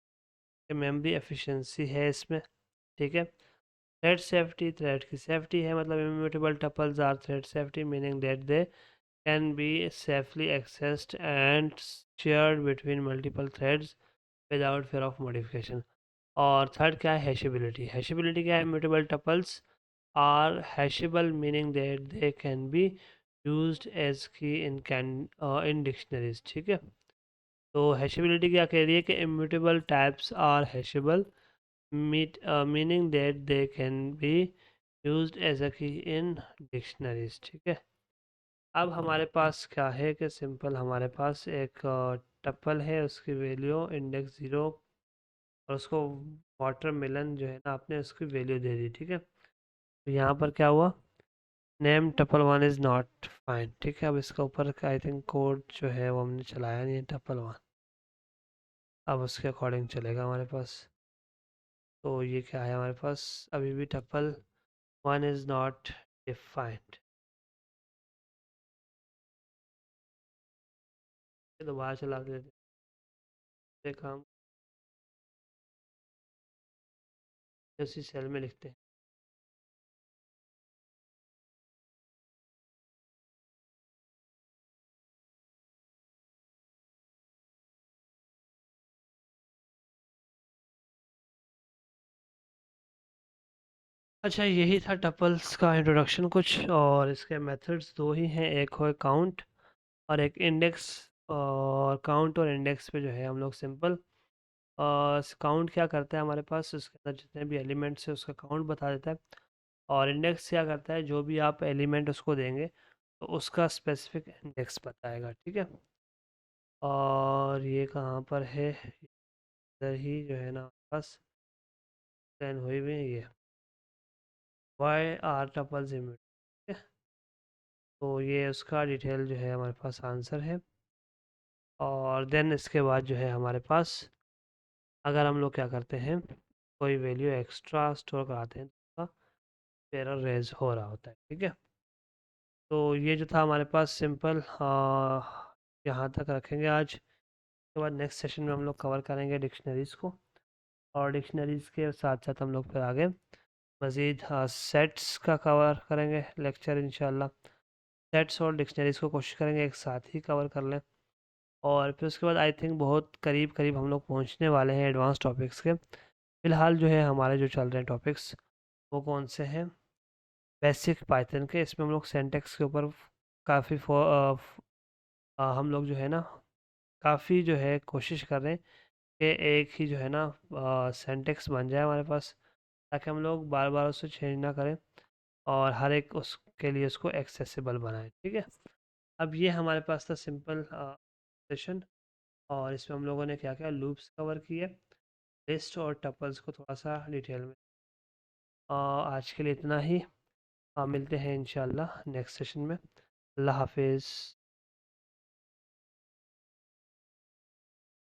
मेमोरी एफिशिएंसी है इसमें, ठीक है। थ्रेड सेफ्टी, थ्रेड की सेफ्टी है, मतलब immutable tuples are thread safety meaning that they can be safely accessed and shared between multiple threads without fear of modification। और थर्ड क्या है? हैशेबिलिटी। हैशेबिलिटी क्या है? immutable tuples are hashable meaning that they can be used as key in dictionaries, ठीक है। तो हैशेबिलिटी क्या कह रही है कि immutable types are hashable meaning that they can be used as a key in dictionaries, ठीक है। अब हमारे पास क्या है कि सिंपल हमारे पास एक टप्पल है, उसकी वैल्यू इंडेक्स 0 और उसको वाटरमेलन जो है ना आपने उसकी वैल्यू दे दी, ठीक है। तो यहाँ पर क्या हुआ? Name tuple one is not fine, ठीक है। अब इसका ऊपर आई थिंक कोड जो है वो हमने चलाया नहीं है टप्पल वन, अब उसके अकॉर्डिंग चलेगा हमारे पास। तो ये क्या है हमारे पास? अभी भी टप्पल वन इज़ नॉट डिफाइंड। दोबारा चला देते हैं काम, उसी सेल में लिखते हैं। अच्छा, यही था टपल्स का इंट्रोडक्शन कुछ, और इसके मेथड्स दो ही हैं, एक है काउंट और एक इंडेक्स। और काउंट और इंडेक्स पे जो है हम लोग सिंपल काउंट क्या करता है, हमारे पास उसके अंदर जितने भी एलिमेंट्स है उसका काउंट बता देता है। और इंडेक्स क्या करता है? जो भी आप एलिमेंट उसको देंगे तो उसका स्पेसिफिक इंडेक्स बताएगा, ठीक है। और ये कहाँ पर है? इधर ही जो है ना हमारे पास प्लान हुई हुई है ये वाई आर टपल्स इमेज, ठीक है। तो ये उसका डिटेल जो है हमारे पास आंसर है। और देन इसके बाद जो है हमारे पास अगर हम लोग क्या करते हैं, कोई वैल्यू एक्स्ट्रा स्टोर कराते हैं तो उसका एरर रेज हो रहा होता है, ठीक है। तो ये जो था हमारे पास सिंपल यहाँ तक रखेंगे आज। उसके बाद नेक्स्ट सेशन में हम लोग कवर करेंगे डिक्शनरीज़ को, और डिक्शनरीज़ के साथ साथ हम लोग फिर आगे मज़ीद सेट्स का कवर करेंगे लेक्चर इंशाल्लाह। सेट्स और डिक्शनरीज़ को कोशिश करेंगे एक साथ ही कवर कर लें। और फिर उसके बाद आई थिंक बहुत करीब करीब हम लोग पहुंचने वाले हैं एडवांस टॉपिक्स के। फ़िलहाल जो है हमारे जो चल रहे हैं टॉपिक्स वो कौन से हैं? बेसिक पाइथन के, इसमें हम लोग सिंटैक्स के ऊपर काफ़ी हम लोग जो है ना काफ़ी जो है कोशिश कर रहे हैं कि एक ही जो है ना सिंटैक्स बन जाए हमारे पास, ताकि हम लोग बार बार उसे चेंज ना करें और हर एक उसके लिए उसको एक्सेसिबल बनाएं, ठीक है। अब ये हमारे पास था सिंपल सेशन, और इसमें हम लोगों ने क्या क्या लूप्स कवर किए, लिस्ट और टपल्स को थोड़ा सा डिटेल में। आज के लिए इतना ही, मिलते हैं इंशाल्लाह नेक्स्ट सेशन में। अल्लाह हाफिज़।